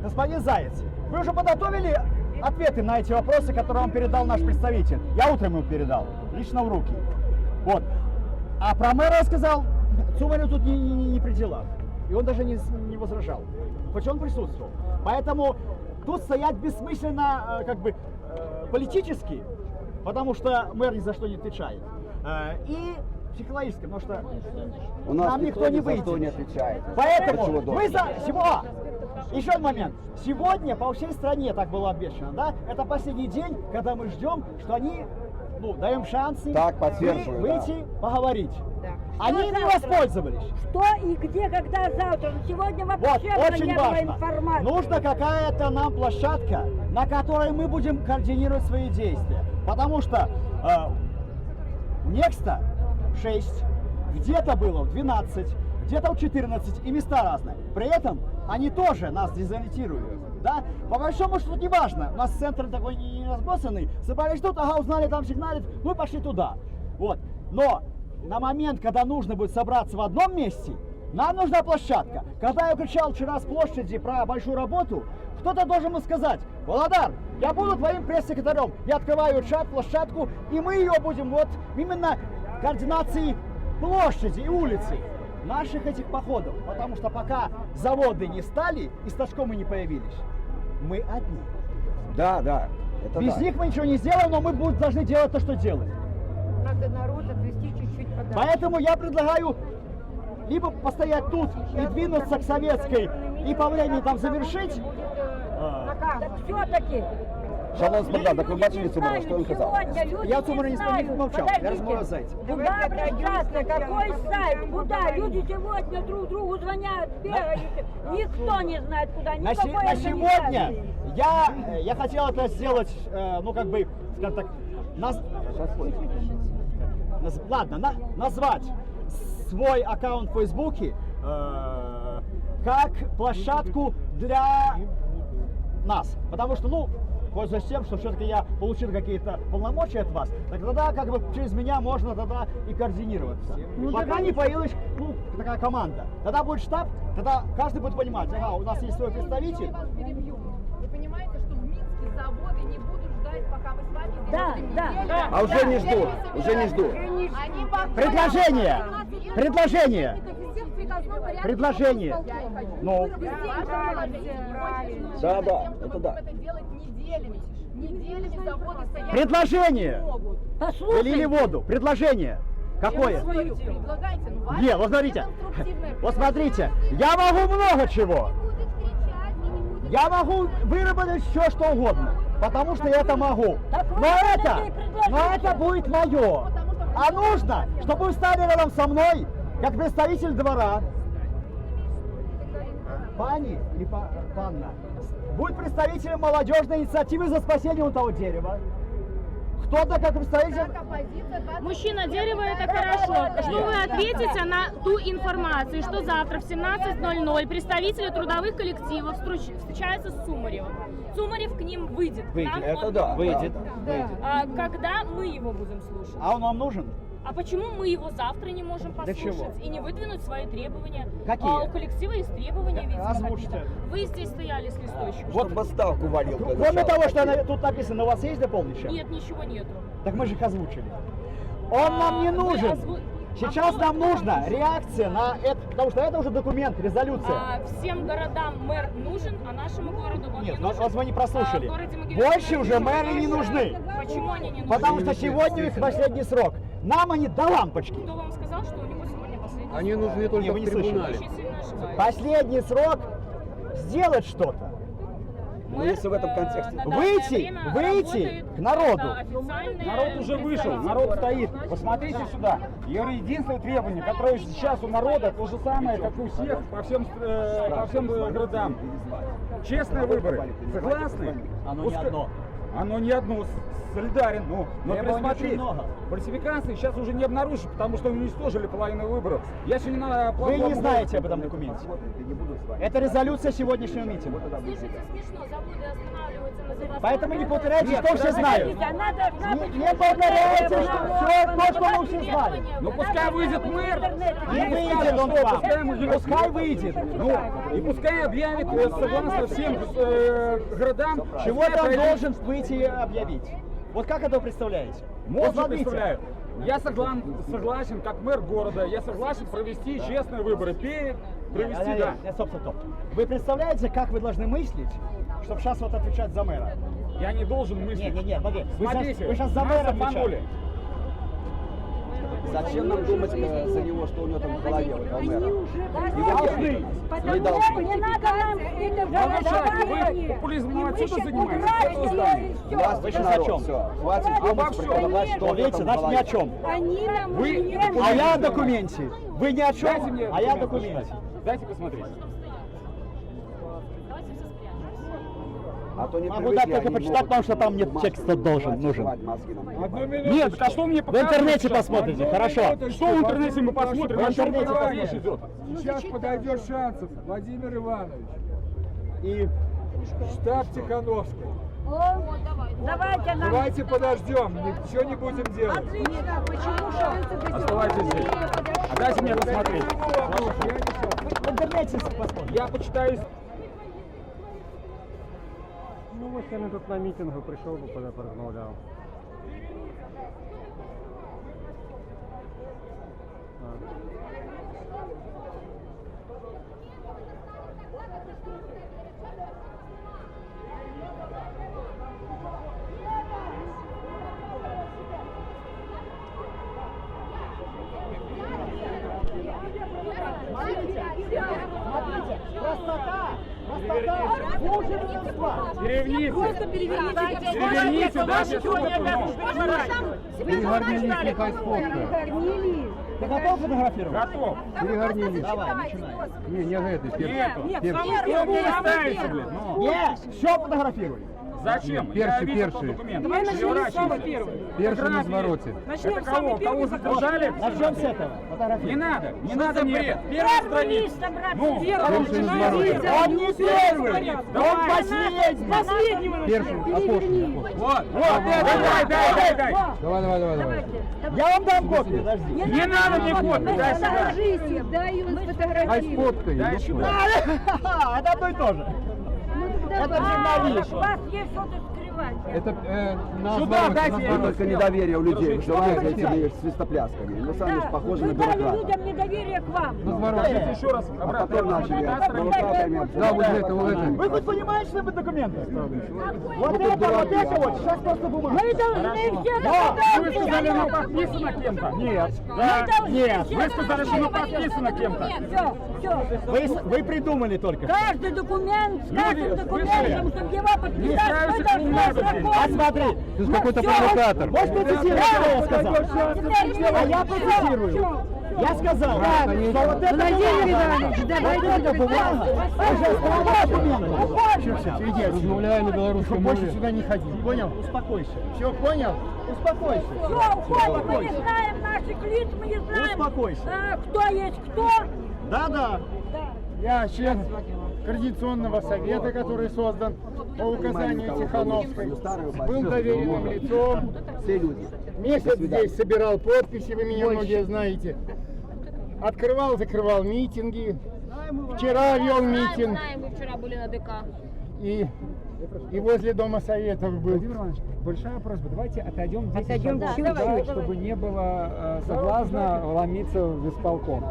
Speaker 2: господин Заяц, вы уже подготовили ответы на эти вопросы, которые вам передал наш представитель? Я утром ему передал, лично в руки. Вот. А про мэра я сказал, Цумарю тут не при делах. И он даже не возражал. Хоть он присутствовал. Поэтому тут стоять бессмысленно, как бы, политически, потому что мэр ни за что не отвечает. И психологически, потому что
Speaker 12: у нас
Speaker 2: нам никто не выйдет.
Speaker 12: Не отвечает.
Speaker 2: Поэтому мы еще один момент. Сегодня по всей стране так было обещано, да? Это последний день, когда мы ждем, что они, ну, даем шансы выйти, поговорить.
Speaker 3: Да.
Speaker 2: Они не воспользовались.
Speaker 3: Что и где, когда завтра? Сегодня вообще
Speaker 2: Вот, очень
Speaker 3: не было
Speaker 2: важно.
Speaker 3: информации.
Speaker 2: Нужна какая-то нам площадка, на которой мы будем координировать свои действия. Потому что Некста 6, где-то было в 12, где-то в 14, и места разные. При этом они тоже нас дезориентируют. Да? По большому счету не важно, у нас центр такой не разбросанный, собрались тут, ага, узнали, там сигналит, мы пошли туда. Вот. Но на момент, когда нужно будет собраться в одном месте, нам нужна площадка. Когда я кричал вчера с площади про большую работу, кто-то должен был сказать: Володар, я буду твоим пресс-секретарем, я открываю чат, площадку, и мы ее будем вот именно координации площади и улицы наших этих походов. Потому что пока заводы не стали и с Ташком мы не появились, мы одни.
Speaker 12: Да, да.
Speaker 2: Без них мы ничего не сделаем, но мы должны делать то, что делаем.
Speaker 3: Надо народ отвести чуть-чуть подальше.
Speaker 2: Поэтому я предлагаю либо постоять тут и двинуться к Советской, и по времени там завершить.
Speaker 3: Все-таки.
Speaker 12: Шановний Богдан, так ви бачили Цумара, що він казав?
Speaker 2: Я Цумара не молчал, я разговаривал с Зайцем.
Speaker 3: Куда обращаться? Какой сайт? Куда? Люди сегодня друг другу звонят, бегают. Никто не знает, куда.
Speaker 2: На сегодня я хотел это сделать, ну как бы, скажем так, назвать свой аккаунт в Фейсбуке как площадку для нас. Потому что, ну, пользуясь тем, что все-таки я получил какие-то полномочия от вас, так тогда как бы через меня можно тогда и координироваться. Пока не появилась, ну, такая команда. Тогда будет штаб, тогда каждый будет понимать, ага, у нас есть свой представитель.
Speaker 14: Вы понимаете, что в Минске заводы не будут ждать, пока мы с вами здесь
Speaker 3: Да.
Speaker 12: А уже не ждут, уже не ждут.
Speaker 2: Предложение!
Speaker 9: приказном порядке.
Speaker 2: Предложение. Ну, да, это да.
Speaker 14: Это делать неделями. Неделями заводы стоят.
Speaker 2: Предложение.
Speaker 3: Послушайте.
Speaker 2: Лили воду. Предложение. Какое?
Speaker 14: Предлагайте, ну ваше.
Speaker 2: Нет, вот смотрите.
Speaker 14: конструктивное
Speaker 2: Вот смотрите. Я могу много чего. Я могу выработать все, что угодно. Потому что я это могу. Но это будет мое. А нужно, чтобы вы стали рядом со мной, как представитель двора. Пани или панна. Будет представителем молодежной инициативы за спасение вот того дерева. Кто-то как представитель...
Speaker 5: Мужчина, дерево это хорошо. Что вы ответите на ту информацию, что завтра в 17:00 представители трудовых коллективов встречаются с Сумаревым? Сумарев к ним выйдет.
Speaker 2: Выйдет, это да, выйдет.
Speaker 5: А когда мы его будем слушать?
Speaker 2: А он вам нужен?
Speaker 5: А почему мы его завтра не можем
Speaker 2: Для чего?
Speaker 5: послушать и не выдвинуть свои требования?
Speaker 2: Какие?
Speaker 5: А у коллектива есть требования, видимо,
Speaker 2: Озвучьте.
Speaker 5: какие-то. Вы здесь стояли с листочком.
Speaker 12: Вот поставку валил.
Speaker 2: Кроме того, что тут написано, у вас есть дополнительное?
Speaker 5: Нет, ничего нету.
Speaker 2: Так мы же их озвучили. Он нам не нужен. Сейчас нам нужна реакция на это, потому что это уже документ, резолюция.
Speaker 5: Всем городам мэр нужен, а нашему городу он
Speaker 2: Нет,
Speaker 5: не нужен.
Speaker 2: вот вы не прослушали.
Speaker 5: В городе Могилев
Speaker 2: Больше уже мэры не нужны.
Speaker 5: Почему они не нужны?
Speaker 2: Потому что сегодня их последний срок. Нам они до лампочки.
Speaker 5: Кто вам сказал, что у него сегодня последний
Speaker 11: Они
Speaker 5: срок?
Speaker 11: нужны только
Speaker 2: вы
Speaker 11: в
Speaker 2: не слышали.
Speaker 11: трибунале.
Speaker 5: Очень сильно ошибаюсь.
Speaker 2: Последний срок сделать что-то.
Speaker 12: Ну, если в этом контексте.
Speaker 5: на данное
Speaker 2: Выйти
Speaker 5: время
Speaker 2: к
Speaker 5: работает
Speaker 2: народу.
Speaker 5: официальное
Speaker 15: Народ уже вышел,
Speaker 5: представительство.
Speaker 15: народ стоит. Посмотрите сюда. И единственное требование, которое сейчас у народа, то же самое, как у всех по всем городам. Честные выборы. Согласны?
Speaker 2: Оно не одно.
Speaker 15: Оно не одно. Солидарен. Но
Speaker 2: Требований очень
Speaker 15: присмотри,
Speaker 2: много.
Speaker 15: фальсификации сейчас уже не обнаружишь, потому что уничтожили половину выборов. Я сегодня на
Speaker 2: Вы не знаете об этом документе. Это резолюция сегодняшнего митинга.
Speaker 5: Слушайте, смешно, заводы останавливаются на заводах.
Speaker 2: Поэтому не повторяйте, что все знают. Не повторяйте все то, что мы все знали.
Speaker 15: Ну пускай выйдет мэр.
Speaker 2: Не выйдет он к вам. Пускай выйдет.
Speaker 15: Ну, и пускай объявит согласно всем городам.
Speaker 2: Чего-то он должен выйти и объявить. Вот как это вы представляете?
Speaker 15: Можно
Speaker 2: Вот смотрите.
Speaker 15: представляю. Я согласен, как мэр города, я согласен провести честные выборы. Провести, да.
Speaker 2: Стоп. Вы представляете, как вы должны мыслить, чтобы сейчас вот отвечать за мэра?
Speaker 15: Я не должен мыслить.
Speaker 2: Не, смотри.
Speaker 15: Смотрите,
Speaker 2: Вы сейчас за
Speaker 15: нас
Speaker 2: мэра
Speaker 15: обманули.
Speaker 2: отвечаете.
Speaker 12: Зачем нам думать за него, что у него там в голове, у этого мэра?
Speaker 3: Потому что не надо нам это
Speaker 15: Молодой человек, вы популизмом отсюда занимаетесь?
Speaker 2: Вы сейчас о чем?
Speaker 12: Все, хватит думать, предполагать, что у него
Speaker 2: Видите,
Speaker 12: там в
Speaker 2: значит ни о
Speaker 12: голове.
Speaker 2: чем.
Speaker 3: Они нам
Speaker 15: Вы-
Speaker 3: не
Speaker 2: А я о документе. Вы ни о
Speaker 15: Дайте
Speaker 2: чем,
Speaker 15: мне
Speaker 2: а я о
Speaker 15: документ
Speaker 2: документе.
Speaker 15: почитать. Дайте посмотреть.
Speaker 5: Давайте все спрячемся.
Speaker 12: А то не
Speaker 2: Могу
Speaker 12: привыкли,
Speaker 2: дать только
Speaker 12: они
Speaker 2: почитать,
Speaker 12: могут
Speaker 2: потому что там нет
Speaker 12: маски
Speaker 2: текста должен, нужен.
Speaker 12: жевать, мозги нам ебать.
Speaker 15: Одну минуту. Нет, а что мне
Speaker 2: В
Speaker 15: показывают
Speaker 2: интернете
Speaker 15: сейчас?
Speaker 2: посмотрите, хорошо.
Speaker 15: Что в интернете мы посмотрим?
Speaker 2: В
Speaker 15: О чем
Speaker 2: интернете
Speaker 15: такая
Speaker 2: посмотрим.
Speaker 15: речь идет?
Speaker 4: Сейчас подойдет Шанцев Владимир Иванович,
Speaker 2: И
Speaker 4: штаб Тихановской.
Speaker 3: Давайте нам.
Speaker 4: Давайте подождем, ничего не будем делать.
Speaker 3: Отлично, почему Шанцев?
Speaker 15: Оставайтесь здесь. А дайте мне посмотреть.
Speaker 2: в интернете посмотрите.
Speaker 15: Я почитаю.
Speaker 1: Ну, ось я тут на мітингу прийшов, бо порозмовляв.
Speaker 2: Смотрите, простота хуже воровства.
Speaker 15: Переверните. Переверните, дайте что-то.
Speaker 1: Перегорнились, нехай сфоткає.
Speaker 2: Ты готов фотографировать?
Speaker 15: Готов.
Speaker 1: Перегорнились.
Speaker 2: Давай, начинай.
Speaker 1: Не это,
Speaker 15: Нету. Что вы ставите, блин? Ну,
Speaker 2: Нет, все фотографируй.
Speaker 15: зачем?
Speaker 1: Перший,
Speaker 15: Я вижу
Speaker 1: перший.
Speaker 15: тот документ. Переворачивайте.
Speaker 1: Перший на звороте.
Speaker 15: Это кого? Кого задержали?
Speaker 2: Начнем с этого.
Speaker 15: Не надо, не надо мне. Первая страница. Ну,
Speaker 1: Перший на звороте.
Speaker 2: Он не первый, он последний.
Speaker 1: Перший, опошний.
Speaker 15: вот, дай.
Speaker 1: Давай.
Speaker 2: Я вам дам копию, подожди.
Speaker 15: Не надо мне копию, дай сюда.
Speaker 3: Подождите, дай он
Speaker 1: Хай
Speaker 3: сфотографирует.
Speaker 1: сфоткає.
Speaker 15: Дай
Speaker 1: ну
Speaker 15: сюда.
Speaker 1: що?
Speaker 2: Это одно и то же. Это журналист.
Speaker 3: У вас есть что-то скрывать.
Speaker 11: Это
Speaker 15: Сюда дайте
Speaker 12: Вы только недоверие у людей вызываете этими свистоплясками. Вы сами же похожи на бюрократа.
Speaker 3: людям недоверие к вам.
Speaker 15: Давайте еще раз
Speaker 12: А
Speaker 15: обратно.
Speaker 12: потом начали провокаторами.
Speaker 4: Да, вот это, вот это.
Speaker 2: Вы хоть понимаете, что это документы? Вот это вот, сейчас просто бумага.
Speaker 3: Мы должны все
Speaker 15: Вы сказали, оно подписано кем-то? Нет. Да? Нет. Вы сказали, что оно подписано кем-то.
Speaker 2: Вы придумали только.
Speaker 3: Каждый документ, с каждым документом, чтобы его подписать, мы должны
Speaker 2: А смотри,
Speaker 1: Ты же какой-то провокатор.
Speaker 2: можешь процитировать, что я сказал? А я процитирую. Я сказал, что вот это
Speaker 3: Владимир Иванович,
Speaker 2: вот эта бумага,
Speaker 4: Размовляю на белорусском
Speaker 2: больше сюда не ходи. Понял? Успокойся. Все, понял? Успокойся.
Speaker 3: Все, уходим, мы не знаем наших лиц, мы не знаем,
Speaker 2: Успокойся.
Speaker 3: кто есть кто.
Speaker 2: Да.
Speaker 4: Я член Координационного совета, который создан по указанию Тихановской. Был доверенным лицом.
Speaker 12: Все люди.
Speaker 4: Месяц здесь собирал подписи, вы меня многие знаете. Открывал, закрывал митинги. Вчера вел митинг.
Speaker 7: Мы вчера были на ДК.
Speaker 4: И возле Дома Советов был.
Speaker 15: Владимир Иванович, большая просьба, давайте отойдем
Speaker 3: чуть-чуть,
Speaker 15: да, чтобы не было соблазна вломиться в исполком.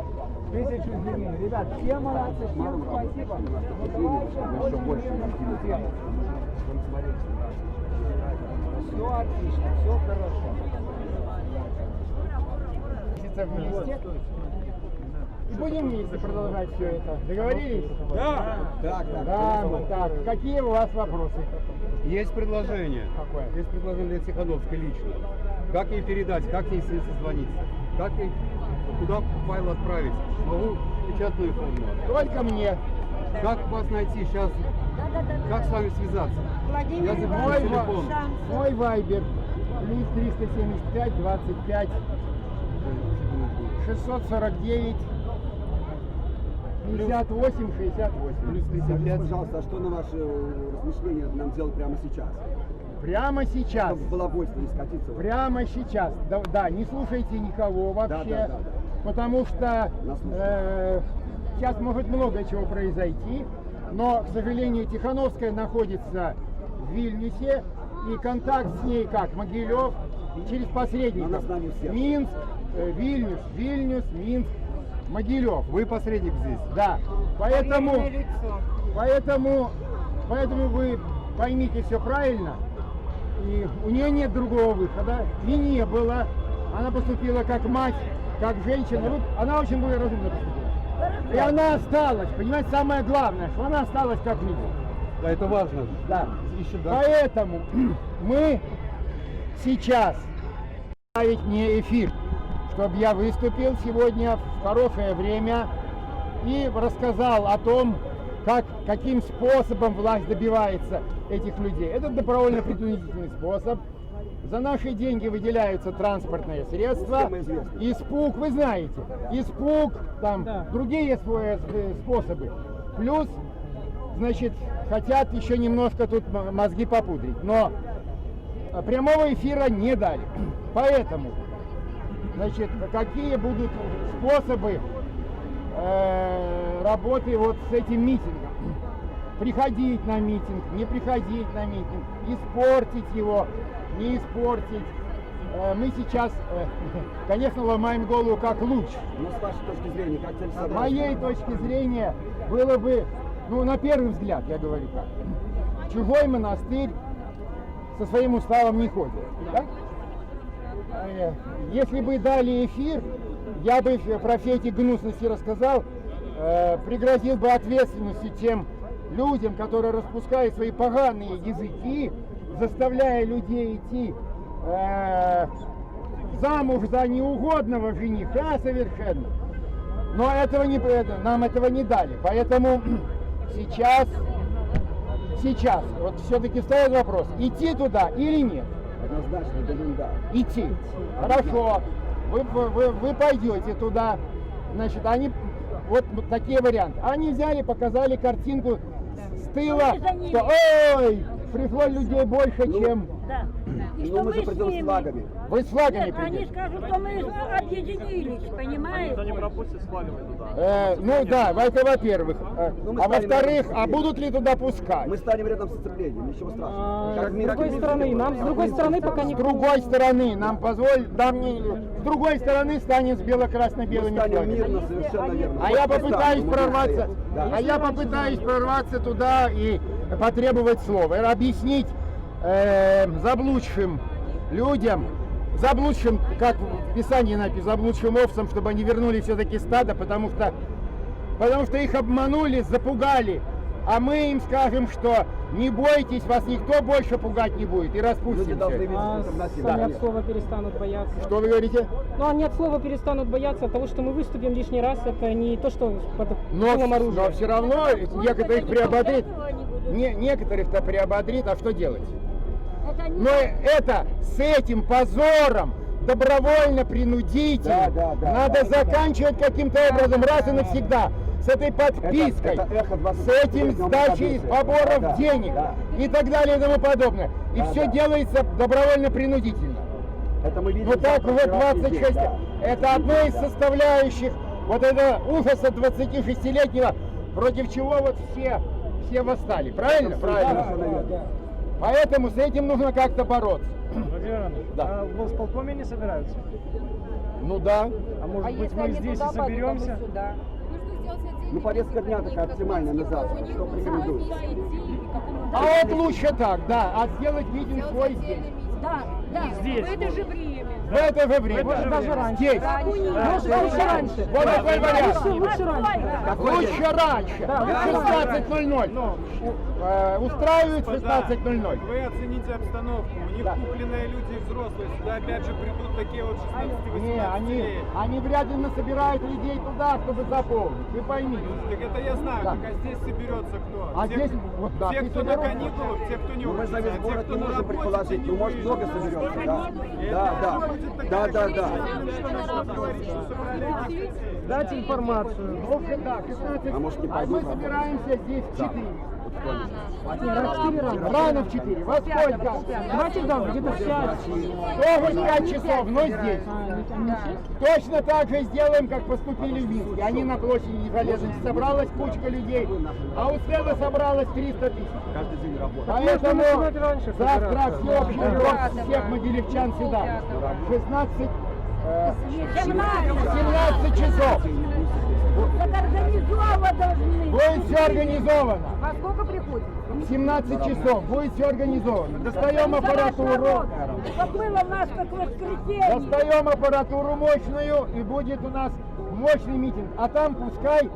Speaker 15: Тысячу извинений. Ребят, все молодцы, всем спасибо. Все отлично, все хорошо.
Speaker 4: Вместе. И будем вместе продолжать все это. Договорились?
Speaker 15: Да.
Speaker 4: Так. Какие у вас вопросы?
Speaker 11: Есть предложение.
Speaker 4: Какое?
Speaker 11: Есть предложение для Тихановской лично. Как ей передать, как ей с ней созвониться? Как ей, куда файл отправить? Могу печатную форму.
Speaker 4: Только мне.
Speaker 11: Как вас найти сейчас? Как с вами связаться? Я заберу телефон.
Speaker 4: Мой вайбер. Плюс 375 25 649 58 68.
Speaker 12: Плюс 35. Пожалуйста, а что на ваше размышление нам делать прямо сейчас?
Speaker 4: Прямо сейчас.
Speaker 12: Чтобы балабольство не скатиться.
Speaker 4: Прямо сейчас. Да, не слушайте никого вообще.
Speaker 12: Да.
Speaker 4: Потому что сейчас может много чего произойти. Но, к сожалению, Тихановская находится в Вильнюсе. И контакт с ней как? Могилев через посредников. Минск, Вильнюс, Минск, Могилев.
Speaker 11: Вы посредник здесь?
Speaker 4: Да. Поэтому вы поймите все правильно. И у нее нет другого выхода. И не было. Она поступила как мать, как женщина. Она очень разумно поступила. И она осталась. Понимаете, самое главное, что она осталась как люди.
Speaker 11: Да, это важно.
Speaker 4: Да.
Speaker 11: Еще, да.
Speaker 4: Поэтому мы сейчас ставить мне эфир, чтобы я выступил сегодня в хорошее время и рассказал о том, каким способом власть добивается этих людей. Это добровольно-принудительный способ. За наши деньги выделяются транспортные средства. Испуг, вы знаете, испуг, там другие способы. Плюс, значит, хотят еще немножко тут мозги попудрить. Но прямого эфира не дали. Поэтому, значит, какие будут способы работы вот с этим митингом? Приходить на митинг, не приходить на митинг, испортить его, не испортить. Мы сейчас, конечно, ломаем голову как лучше.
Speaker 12: Но с вашей точки зрения, как целесообразно?
Speaker 4: С моей точки зрения было бы, на первый взгляд, я говорю так, чужой монастырь со своим уставом не ходит. Да? Если бы дали эфир, я бы про все эти гнусности рассказал, пригрозил бы ответственностью тем людям, которые распускают свои поганые языки, заставляя людей идти замуж за неугодного жениха совершенно. Но нам этого не дали. Поэтому сейчас вот все-таки встает вопрос, идти туда или нет.
Speaker 12: Однозначно, это да.
Speaker 4: Идти. Хорошо. Вы пойдете туда. Значит, они вот такие варианты. Они взяли, показали картинку с тыла, что ой, пришло людей больше, чем.
Speaker 12: Ну, мы же придем с флагами.
Speaker 4: Вы с флагами
Speaker 3: Нет, они
Speaker 4: придете?
Speaker 3: скажут, что мы объединились, понимаете?
Speaker 6: Они пропустят с флагами туда.
Speaker 4: Ну да, это во-первых.
Speaker 12: Ну, мы
Speaker 4: А
Speaker 12: станем
Speaker 4: во-вторых,
Speaker 12: рядом
Speaker 4: а
Speaker 12: с
Speaker 4: будут ли туда пускать?
Speaker 12: Мы станем рядом с сцеплением, ничего страшного. Как
Speaker 10: С другой стороны, нам с другой стороны пока
Speaker 4: С
Speaker 10: не...
Speaker 4: другой стороны, нам позволят, с другой стороны станем с бело-красно-белыми
Speaker 12: станем
Speaker 4: флагами.
Speaker 12: мирно, совершенно верно.
Speaker 4: А
Speaker 12: Вот
Speaker 4: я
Speaker 12: мы
Speaker 4: попытаюсь
Speaker 12: станем, мы
Speaker 4: прорваться,
Speaker 12: стоим. Да.
Speaker 4: а я попытаюсь прорваться туда и потребовать слова, и объяснить заблудшим людям, заблудшим, как в Писании написано, заблудшим овцам, чтобы они вернули все-таки стадо, потому что их обманули, запугали. А мы им скажем, что не бойтесь, вас никто больше пугать не будет, и распустим
Speaker 12: Люди должны
Speaker 4: всё.
Speaker 12: видеть
Speaker 10: А
Speaker 12: альтернативу.
Speaker 10: сами от слова перестанут бояться.
Speaker 4: Что вы говорите?
Speaker 10: Ну, они от слова перестанут бояться того, что мы выступим лишний раз. Это не то, что под дулом оружия.
Speaker 4: Но все равно некоторых приободрит. Некоторых-то приободрит, а что делать? Но это с этим позором добровольно-принудительно надо заканчивать каким-то образом раз и навсегда. С этой подпиской, с этим сдачей поборов денег и так далее и тому подобное. И все делается добровольно-принудительно.
Speaker 12: Это мы видим.
Speaker 4: Вот так вот
Speaker 12: завтра
Speaker 4: 26.
Speaker 12: да.
Speaker 4: Это одна из составляющих вот этого ужаса 26-летнего, против чего вот все восстали. Правильно? Правильно. Поэтому с этим нужно как-то бороться.
Speaker 6: Владимир Иванович,
Speaker 4: Да.
Speaker 6: а в волсполкоме не собираются?
Speaker 4: Ну да.
Speaker 6: А может быть мы здесь и соберемся?
Speaker 12: Ну, повестка дня такая оптимальная на завтра. Что порекомендуете?
Speaker 4: А вот лучше так, да, а сделать митинг свой здесь.
Speaker 3: Да,
Speaker 6: Здесь.
Speaker 3: в это же время.
Speaker 4: В это же время.
Speaker 10: Даже раньше.
Speaker 4: Здесь.
Speaker 10: Лучше раньше.
Speaker 4: Вот такой вариант.
Speaker 10: Лучше раньше.
Speaker 4: Лучше раньше. 16:00. Устраивает 16:00.
Speaker 16: Вы оцените обстановку. У них купленные люди взрослые. Сюда опять же придут такие вот 16-18
Speaker 4: Не, они вряд ли насобирают людей туда, чтобы заполнить. Вы поймите.
Speaker 16: Так это я знаю,
Speaker 4: Да.
Speaker 16: так а здесь соберется кто?
Speaker 4: А
Speaker 16: Те,
Speaker 4: здесь, вот да,
Speaker 16: те,
Speaker 4: ты
Speaker 16: кто на
Speaker 4: соберешь.
Speaker 16: каникулах, те, кто не
Speaker 12: Ну, мы за
Speaker 16: учится,
Speaker 12: весь
Speaker 16: а те,
Speaker 12: город
Speaker 16: кто
Speaker 12: не
Speaker 16: на
Speaker 12: можем
Speaker 16: работе,
Speaker 12: предположить,
Speaker 16: те не
Speaker 12: ну, может, много
Speaker 16: выезжают.
Speaker 12: соберется, да.
Speaker 6: Дать информацию.
Speaker 4: Лучше так, 16.
Speaker 12: А может, не
Speaker 4: мы
Speaker 12: пойдут
Speaker 4: собираемся здесь в 4.
Speaker 10: Рано.
Speaker 4: Рано в 4. Во сколько?
Speaker 10: Давайте, да, где-то в 5.
Speaker 4: Тоже 5 часов, но здесь. Точно так же сделаем, как поступили в Минске. Они на площади Незалежности. Собралась кучка людей, а у Стелла собралось 300 тысяч.
Speaker 12: Каждый день работает.
Speaker 4: Поэтому
Speaker 6: начинать раньше
Speaker 4: завтра
Speaker 6: собираться.
Speaker 4: всеобщий сбор всех могилевчан сюда. 17 часов.
Speaker 3: Так организовано должны.
Speaker 4: Будет все организовано.
Speaker 9: Во сколько приходит?
Speaker 4: В 17 часов будет все организовано. Достаем аппаратуру.
Speaker 3: Как было у нас как воскресенье.
Speaker 4: Достаем аппаратуру мощную, и будет у нас мощный митинг. А там пускай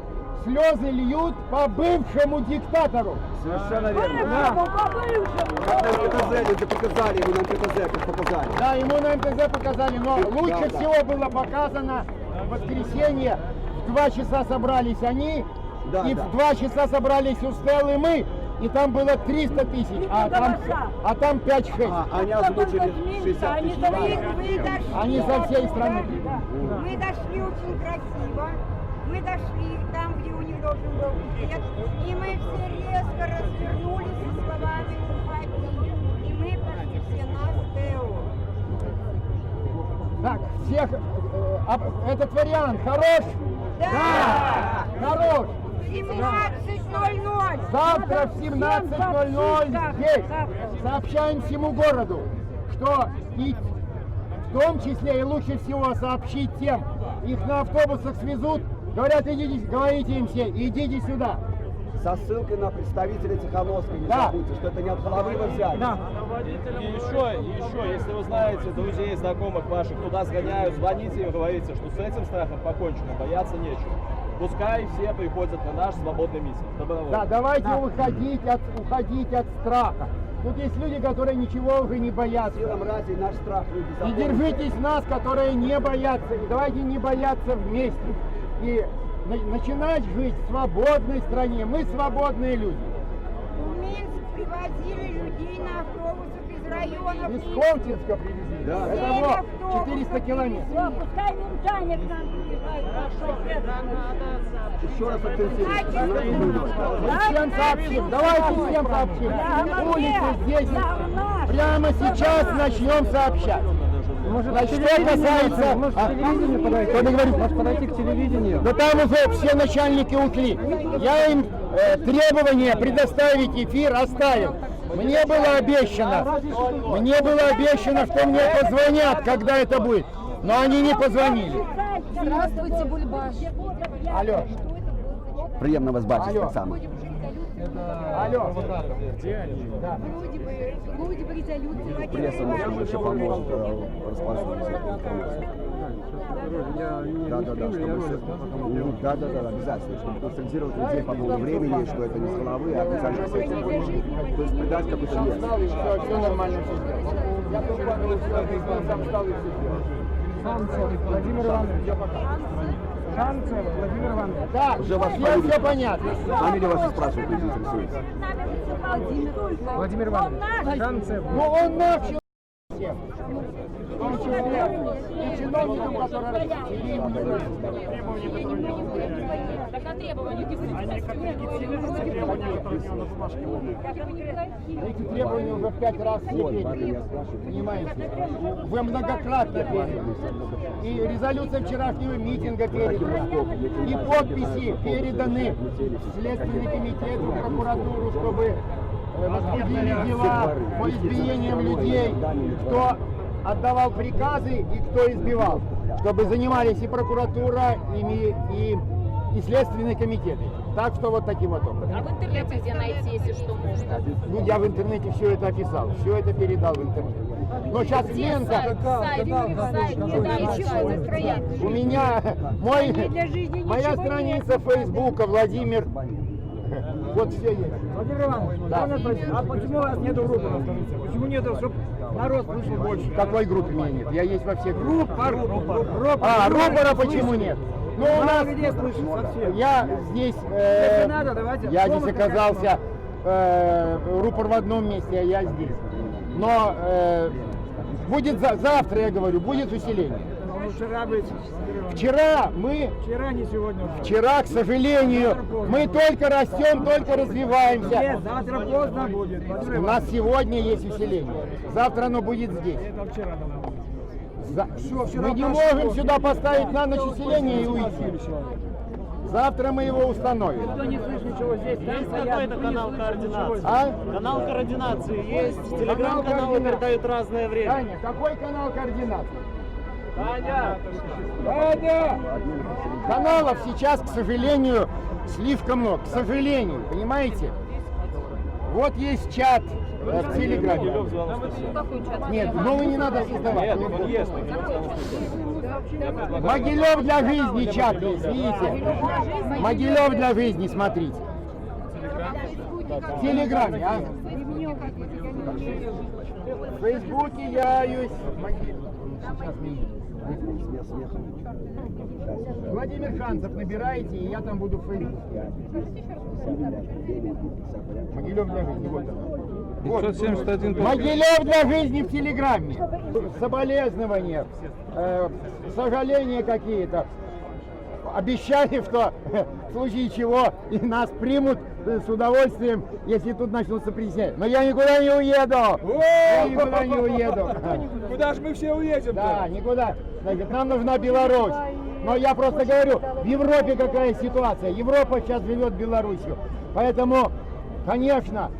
Speaker 4: слезы льют по бывшему диктатору.
Speaker 12: Совершенно верно.
Speaker 3: По бывшему.
Speaker 12: Как на МТЗ люди показали, ему на МТЗ как показали.
Speaker 4: Да, ему на МТЗ показали, но лучше
Speaker 12: да.
Speaker 4: всего было показано в воскресенье. В 2 часа собрались они,
Speaker 12: Да,
Speaker 4: и
Speaker 12: да.
Speaker 4: в 2 часа собрались у Стеллы мы, и там было 300 тысяч, а там 5-6.
Speaker 12: Они озвучили 60 тысяч.
Speaker 4: Они со всей страны прибыли.
Speaker 17: Мы дошли очень красиво. Мы дошли там, где у них должен был быть свет, и мы все резко развернулись со словами «Уходи». И мы пошли все на Стеллу.
Speaker 4: Так, всех, этот вариант хорош?
Speaker 17: Да!
Speaker 4: Хорош!
Speaker 17: 17:00.
Speaker 4: Завтра в 17:00 здесь сообщаем всему городу, что и в том числе и лучше всего сообщить тем, их на автобусах свезут, говорят, идите, говорите им все, идите сюда.
Speaker 12: Со ссылкой на представителя Тихановской, не
Speaker 4: Да.
Speaker 12: забудьте, что это не от головы вы взяли.
Speaker 4: Да.
Speaker 18: И еще, если вы знаете друзей, знакомых ваших, туда сгоняют, звоните им, говорите, что с этим страхом покончено, бояться нечего. Пускай все приходят на наш свободный митинг. Добровольно.
Speaker 4: Да, давайте уходить от страха. Тут есть люди, которые ничего уже не боятся.
Speaker 12: Силам ради наш страх люди
Speaker 4: И
Speaker 12: запомните.
Speaker 4: держитесь нас, которые не боятся. И давайте не бояться вместе. И начинать жить в свободной стране. Мы свободные люди.
Speaker 17: В Минск привозили людей на автобусах из районов.
Speaker 4: Из Холмтинска привезли.
Speaker 12: Да.
Speaker 4: Это вот 400 километров.
Speaker 3: Пускай ментанек нам приезжает.
Speaker 12: Еще раз акцентируйте.
Speaker 4: Мы всем сообщим. Давайте всем сообщим. Улицы здесь. прямо сейчас начнем сообщать.
Speaker 1: Может,
Speaker 4: Значит, что касается...
Speaker 1: Может, к телевидению подойти?
Speaker 4: Кто говорит?
Speaker 1: Может, подойти к телевидению?
Speaker 4: Да там уже все начальники ушли. Я им требование предоставить эфир оставил. Мне было обещано, что мне позвонят, когда это будет. Но они не позвонили.
Speaker 9: Здравствуйте, Бульбаш.
Speaker 4: Алло.
Speaker 12: Приємно вас бачити так само.
Speaker 4: Алло.
Speaker 17: Вроде бы резолюция.
Speaker 12: Пресса может еще поможет расспрашивать. Да, чтобы да, обязательно, чтобы консультировать людей по поводу времени, что это не с головы, а официально все этим. То есть придать какой-то вес.
Speaker 4: Все нормально, все сделал. Я сам встал и все сделал. Владимир Иванович, я пока. Шанцев, Владимир Иванович. Да,
Speaker 12: уже вас
Speaker 4: все понятно.
Speaker 12: Фамилию вашу спрашивают, люди интересуются.
Speaker 4: Владимир Иванович. Шанцев. Ну он начал всем. Он чиновник. И чиновникам, которые
Speaker 5: Так а требования
Speaker 4: эти требования уже в 5 раз все переданы. Понимаете? Вы многократно переданы. И резолюция вчерашнего митинга передана. И подписи переданы в Следственный комитет, в прокуратуру, чтобы возбудили дела по избиениям людей, кто отдавал приказы и кто избивал. Чтобы занимались и прокуратура, и Следственный комитет. Так что вот таким вот образом.
Speaker 14: А в интернете где найти, если что, можно?
Speaker 4: Ну, я в интернете все это описал, все это передал в интернет. Но сейчас лента... У меня моя страница Фейсбука, Владимир... Вот все есть.
Speaker 15: Владимир Иванович, а почему у вас нету группы на странице? Почему нету, чтобы народ слышал больше?
Speaker 4: Какой группы меня нет? Я есть во всех группах.
Speaker 15: Рупора
Speaker 4: рупора почему нет? Ну, у нас... Я здесь... Я здесь оказался... Рупор в одном месте, а я здесь. Но будет завтра, я говорю, будет усиление. Вчера мы...
Speaker 15: Вчера, не сегодня уже.
Speaker 4: Вчера, к сожалению, мы только растем, только развиваемся.
Speaker 15: Нет, завтра поздно будет.
Speaker 4: У нас сегодня есть усиление. Завтра оно будет здесь.
Speaker 15: Это вчера было.
Speaker 4: Мы не можем сюда поставить на ночь усиление и уйти. Завтра мы его установим.
Speaker 15: Никто не слышит ничего здесь.
Speaker 19: Есть какой-то канал координации?
Speaker 4: А?
Speaker 19: Канал координации есть. Телеграм-каналы передают разное время.
Speaker 4: Таня, какой канал координации?
Speaker 19: Таня!
Speaker 4: Таня! Каналов сейчас, к сожалению, слишком много. К сожалению, понимаете? Вот есть чат в Телеграме. Нет, новый не надо создавать. Могилев для жизни чат есть, видите? Могилев для жизни, смотрите. В Телеграме, а? В Фейсбуке я есть. Владимир Шанцев набираете, и я там буду в Фейсбуке. Могилев для жизни, вот он.
Speaker 11: 571.
Speaker 4: Могилев для жизни в Телеграме. Соболезнования, сожаления какие-то. Обещали, что в случае чего и нас примут с удовольствием, если тут начнутся притеснять. Но я никуда не уеду. Я никуда не уеду.
Speaker 15: Куда же мы все уедем?
Speaker 4: Да, никуда. Значит, нам нужна Беларусь. Но я просто говорю, в Европе какая ситуация. Европа сейчас живет Беларусью. Поэтому, конечно,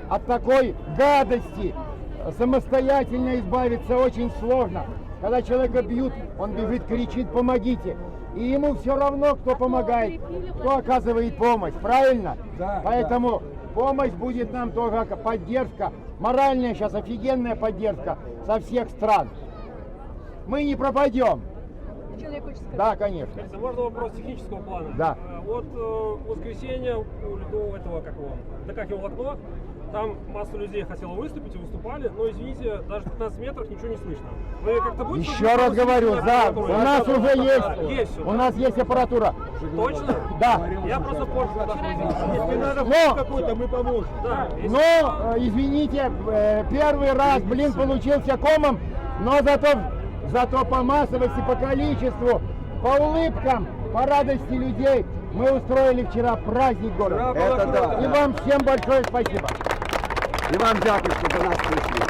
Speaker 4: от такой гадости самостоятельно избавиться очень сложно. Когда человека бьют, он бежит, кричит: помогите. И ему все равно, кто помогает, кто оказывает помощь. Правильно?
Speaker 15: Да,
Speaker 4: поэтому помощь будет нам тоже, поддержка. Моральная сейчас офигенная поддержка со всех стран. Мы не пропадем. Да, конечно.
Speaker 20: Можно вопрос технического плана?
Speaker 4: Да.
Speaker 20: Вот в воскресенье у этого, как его окно, там масса людей хотела выступить и выступали, но, извините, даже 15 метров ничего не слышно. Вы как-то будете...
Speaker 4: Еще раз говорю, да, у нас уже есть, у нас есть аппаратура.
Speaker 20: Точно?
Speaker 4: Да.
Speaker 20: Я просто позже подошел.
Speaker 4: Если надо какой-то, мы поможем.
Speaker 20: Да.
Speaker 4: Но, извините, первый раз, получился комом, но зато по массовости, по количеству, по улыбкам, по радости людей мы устроили вчера праздник города.
Speaker 12: Это да.
Speaker 4: И вам всем большое спасибо.
Speaker 12: И вам дякую, что до нас пришли.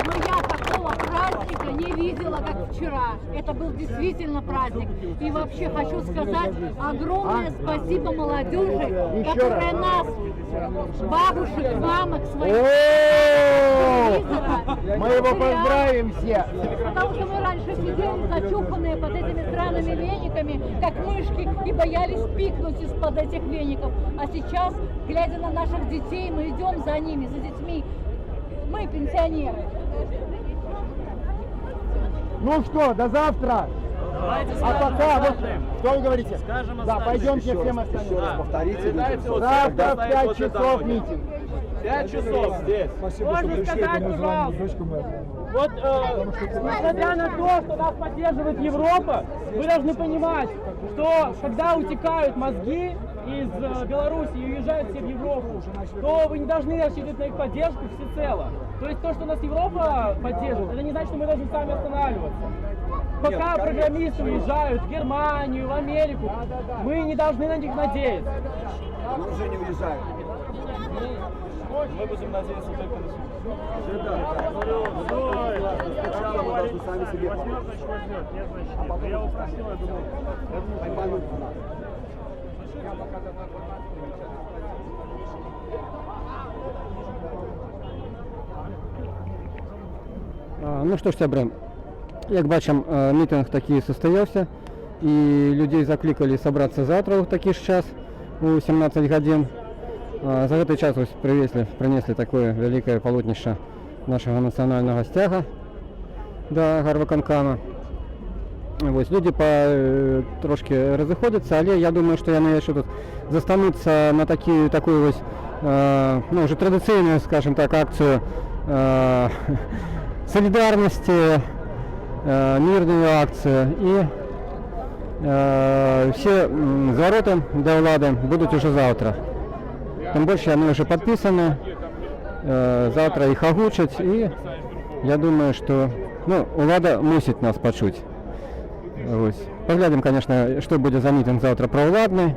Speaker 3: Но я такого праздника не видела, как вчера. Это был действительно праздник. И вообще хочу сказать огромное спасибо молодежи, которая нас, бабушек, мамок своих,
Speaker 4: Мы его поздравим все.
Speaker 3: потому что мы раньше сидели зачуханные под этими странными вениками, как мышки, и боялись пикнуть из-под этих веников. А сейчас, глядя на наших детей, мы идем за ними, за детьми. Мы пенсионеры.
Speaker 4: Ну что, до завтра. А пока, вот, что вы говорите? Да, пойдемте всем остальным.
Speaker 12: Повторите.
Speaker 4: Завтра в 5 часов митинг.
Speaker 18: 5 часов здесь.
Speaker 6: Можно сказать, пожалуйста, вот несмотря на то, что нас поддерживает Европа, вы должны понимать, что когда утекают мозги из Беларуси и уезжают все в Европу, то вы не должны рассчитывать на их поддержку всецело. То есть то, что нас Европа поддерживает, это не значит, что мы должны сами останавливаться. Пока программисты уезжают в Германию, в Америку, мы не должны на них надеяться.
Speaker 12: Мы уже не уезжаем.
Speaker 18: Мы будем надеяться только на себя.
Speaker 12: Сначала мы должны сами себе помочь.
Speaker 20: Я его спросил, я думаю,
Speaker 1: Ну що ж, сябри, як бачимо, мітинг такий состоявся, і людей закликали собраться завтра в такий ж час, у 17 годин. За этот час ось принесли такое великое полотнище нашего национального стяга до Гарвиконкама. Ось, люди трошки розіходяться, але я думаю, що я тут застануться на таку ось, ну, вже традиційну, скажімо так, акцію солідарності, мирну акцію, і всі звороти до влади будуть уже завтра. Тим більше вони вже підписані, завтра їх озвучать, і я думаю, що влада мусить нас почути. Ось. Поглядим, конечно, что будет за митинг завтра провладный.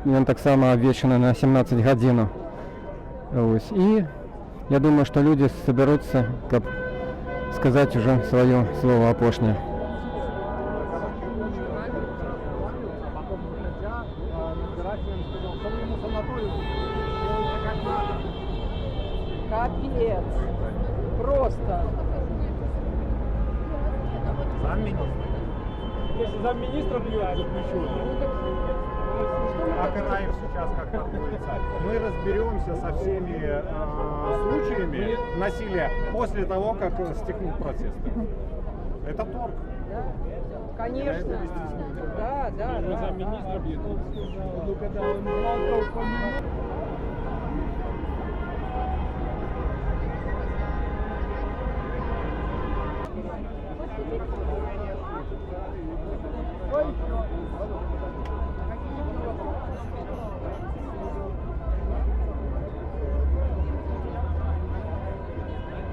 Speaker 1: И он так само обвешен на 17 годин. Ось. И я думаю, что люди соберутся, как сказать уже свое слово опошнее.
Speaker 10: Капец. Просто.
Speaker 20: замминистра. Если замминистра бьет за плечо,
Speaker 8: Окараем сейчас как находится. Мы разберемся со всеми случаями насилия после того, как стихнут протесты. Это торг.
Speaker 10: Конечно. Да, да.
Speaker 20: Замминистра бьет.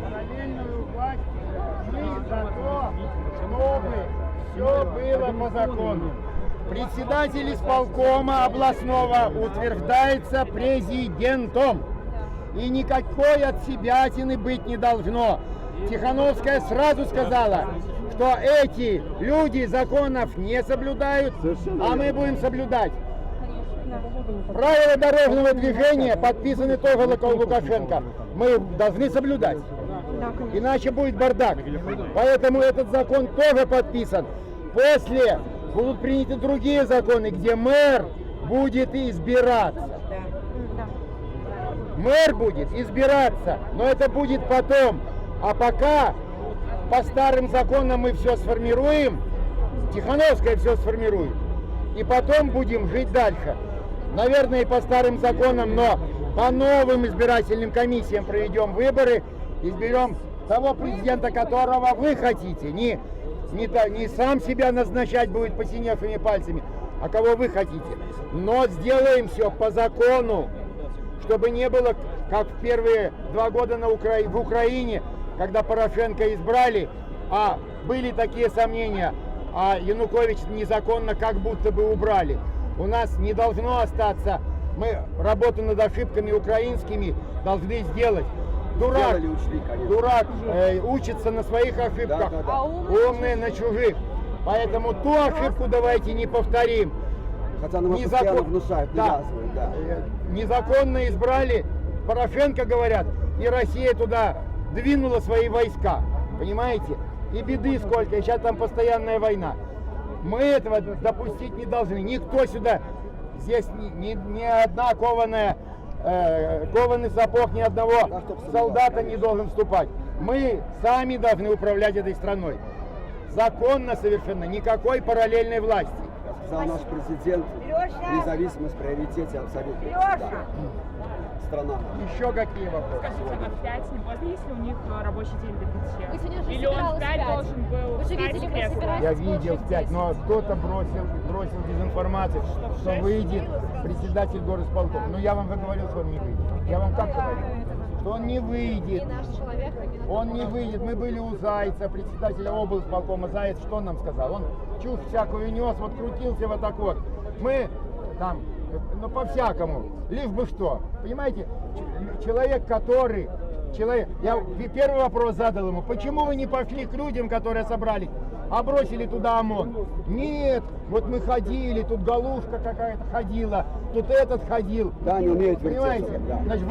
Speaker 4: Параллельную власть мы за то, чтобы все было по закону. Председатель исполкома областного утверждается президентом. И никакой отсебятины быть не должно. Тихановская сразу сказала, что эти люди законов не соблюдают, а мы будем соблюдать. Правила дорожного движения подписаны тоже Лукашенко. Мы должны соблюдать. Иначе будет бардак. Поэтому этот закон тоже подписан. После будут приняты другие законы, где мэр будет избираться. Мэр будет избираться, но это будет потом. А пока по старым законам мы все сформируем, Тихановская все сформирует, и потом будем жить дальше. Наверное, и по старым законам, но по новым избирательным комиссиям проведем выборы, изберем того президента, которого вы хотите. Не сам себя назначать будет посиневшими пальцами, а кого вы хотите. Но сделаем все по закону, чтобы не было, как в первые 2 года в Украине, когда Порошенко избрали, а были такие сомнения, а Янукович незаконно как будто бы убрали. У нас не должно остаться Мы работу над ошибками украинскими должны сделать. Дурак,
Speaker 12: Сделали, учли, конечно.
Speaker 4: дурак учится на своих ошибках,
Speaker 12: Да.
Speaker 4: умный на чужих. Поэтому ту ошибку давайте не повторим.
Speaker 12: Хотя нам это постоянно внушают, навязывают, да.
Speaker 4: Незаконно избрали Порошенко, говорят, и Россия туда двинула свои войска. Понимаете? И беды сколько, и сейчас там постоянная война. Мы этого допустить не должны. Никто сюда, здесь ни одна кованый сапог ни одного солдата не должен вступать. Мы сами должны управлять этой страной. Законно совершенно, никакой параллельной власти.
Speaker 12: Сказал наш президент, независимость в приоритете абсолютно. Да. Страна.
Speaker 4: Еще какие вопросы?
Speaker 21: Скажите, а в 5 не поздно, если у них рабочий день до 5?
Speaker 14: Вы сегодня уже
Speaker 21: Или он в
Speaker 14: собиралась
Speaker 21: 5
Speaker 14: в 5?
Speaker 21: должен был
Speaker 14: Вы же
Speaker 21: встать
Speaker 14: видели,
Speaker 21: с
Speaker 14: вы
Speaker 21: кресла?
Speaker 14: собирались
Speaker 4: Я
Speaker 14: в
Speaker 4: видел в 5, но кто-то бросил дезинформацию, что выйдет председатель горосполкома. Но я вам говорил, что он не выйдет. Я вам как говорил? Что он не выйдет. Он не выйдет. Мы были у Зайца, председателя облсполкома. Заяц что он нам сказал? Он чушь всякую нес, вот крутился вот так вот. Мы там, ну по-всякому, лишь бы что. Понимаете, человек, который... Я первый вопрос задал ему, почему вы не пошли к людям, которые собрались, а бросили туда ОМОН? Нет, вот мы ходили, тут Галушка какая-то ходила, тут этот ходил.
Speaker 12: Да, они умеют
Speaker 4: понимаете?
Speaker 12: вертеться, да.
Speaker 4: Значит,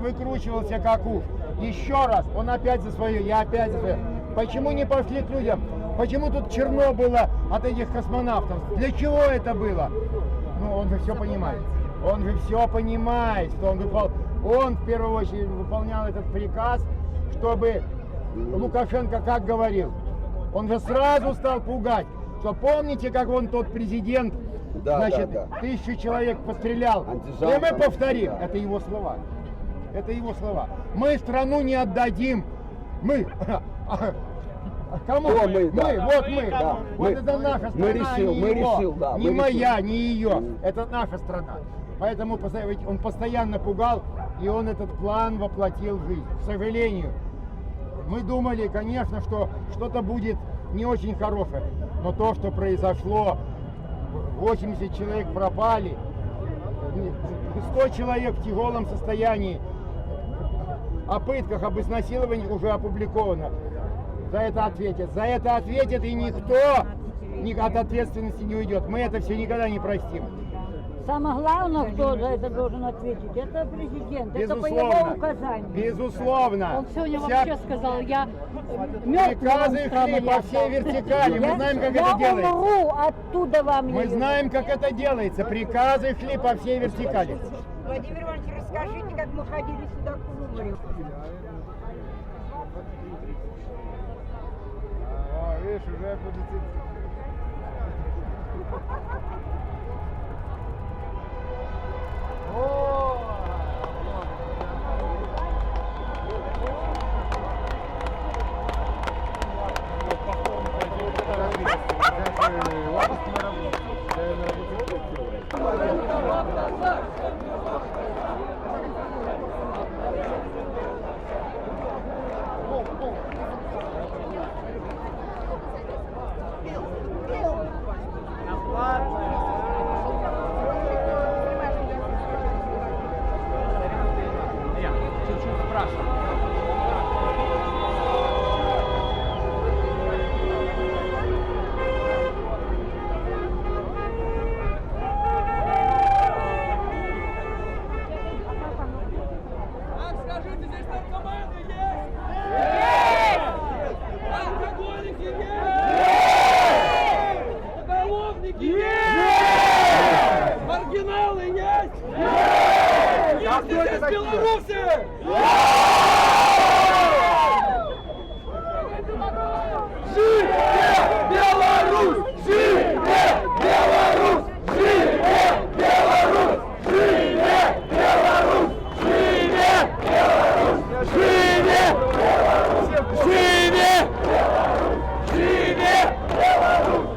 Speaker 4: выкручивался как уж. Еще раз, он опять за свое, я опять за свое. Почему не пошли к людям? Почему тут черно было от этих космонавтов? Для чего это было? Ну, он же все понимает. Он же все понимает, что он в первую очередь выполнял этот приказ, чтобы Лукашенко как говорил. Он же сразу стал пугать, что помните, как он тот президент,
Speaker 12: Да,
Speaker 4: значит,
Speaker 12: да.
Speaker 4: 1000 человек пострелял.
Speaker 12: Антижан,
Speaker 4: И мы
Speaker 12: там,
Speaker 4: повторим.
Speaker 12: да.
Speaker 4: Это его слова. Это его слова. Мы страну не отдадим. Мы. Кому?
Speaker 12: Кто мы? Да.
Speaker 4: Вот мы.
Speaker 12: Да.
Speaker 4: Вот
Speaker 12: Мы-
Speaker 4: это наша страна,
Speaker 12: мы решил,
Speaker 4: не
Speaker 12: мы
Speaker 4: его.
Speaker 12: решил, да,
Speaker 4: Не
Speaker 12: мы
Speaker 4: моя,
Speaker 12: решил.
Speaker 4: не ее. Это наша страна. Поэтому он постоянно пугал, и он этот план воплотил в жизнь. К сожалению, мы думали, конечно, что что-то будет не очень хорошее. Но то, что произошло, 80 человек пропали, 100 человек в тяжелом состоянии, о пытках, об изнасиловании уже опубликовано. За это ответят. За это ответят, и никто от ответственности не уйдет. Мы это все никогда не простим.
Speaker 22: Самое главное, кто за это должен ответить, это президент. Это по его
Speaker 4: Безусловно.
Speaker 22: указанию.
Speaker 4: Безусловно.
Speaker 22: Он сегодня
Speaker 4: Вся-
Speaker 22: вообще сказал, я мертвым
Speaker 4: Приказы шли по всей вертикали. Мы знаем, как это делается.
Speaker 22: Я умру, оттуда вам
Speaker 4: Мы знаем, как это делается. Приказы шли по всей вертикали.
Speaker 17: Владимир Иванович, расскажите, как мы ходили сюда к Кумарю.
Speaker 4: Видишь, уже будет...
Speaker 6: Скажите, здесь наркоманы есть? Есть! Алкоголики есть! Уголовники есть! Маргиналы есть? Есть! Есть здесь белорусы? Живе Беларусь! Живе Беларусь! Живе Беларусь! Живе Беларусь! Живе Беларусь! Живе Беларусь! Живе Беларусь! Живе Беларусь! Живе Беларусь! Живе Беларусь!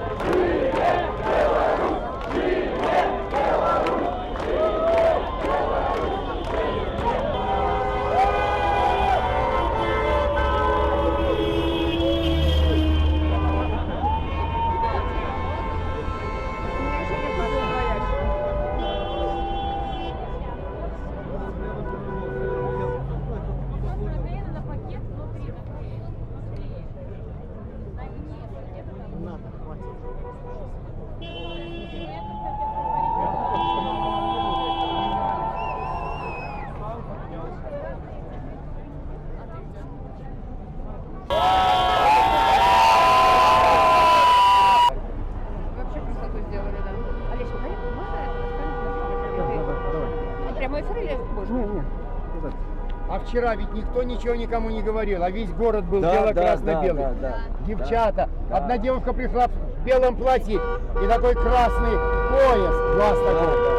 Speaker 14: прямой эфир или позже?
Speaker 4: А вчера ведь никто ничего никому не говорил, а весь город был
Speaker 12: Да,
Speaker 4: бело-красно-белый.
Speaker 12: да.
Speaker 4: Девчата. Одна девушка пришла в белом платье и такой красный пояс, глаз такой.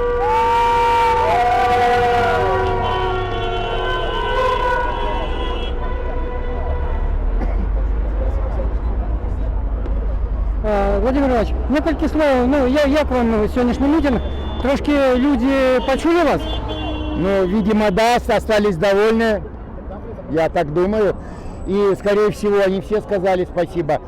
Speaker 1: Владимир Иванович, некалькі слов, ну як вам сьогоднішній мітинг? Трошки люди почули вас?
Speaker 4: Ну, видимо, да, остались довольны, я так думаю. И, скорее всего, они все сказали спасибо.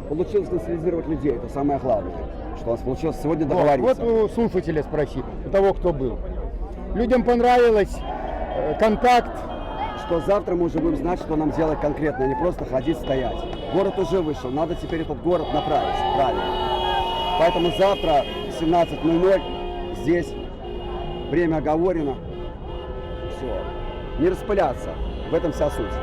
Speaker 12: Получилось национализировать людей, это самое главное, что у нас получилось сегодня договориться.
Speaker 4: Вот у слушателя спроси, у того, кто был. Людям понравилось, контакт.
Speaker 12: Что завтра мы уже будем знать, что нам делать конкретно, а не просто ходить, стоять. Город уже вышел, надо теперь этот город направить, правильно. Поэтому завтра в 17:00 здесь время оговорено. Все. Не распыляться, в этом вся суть.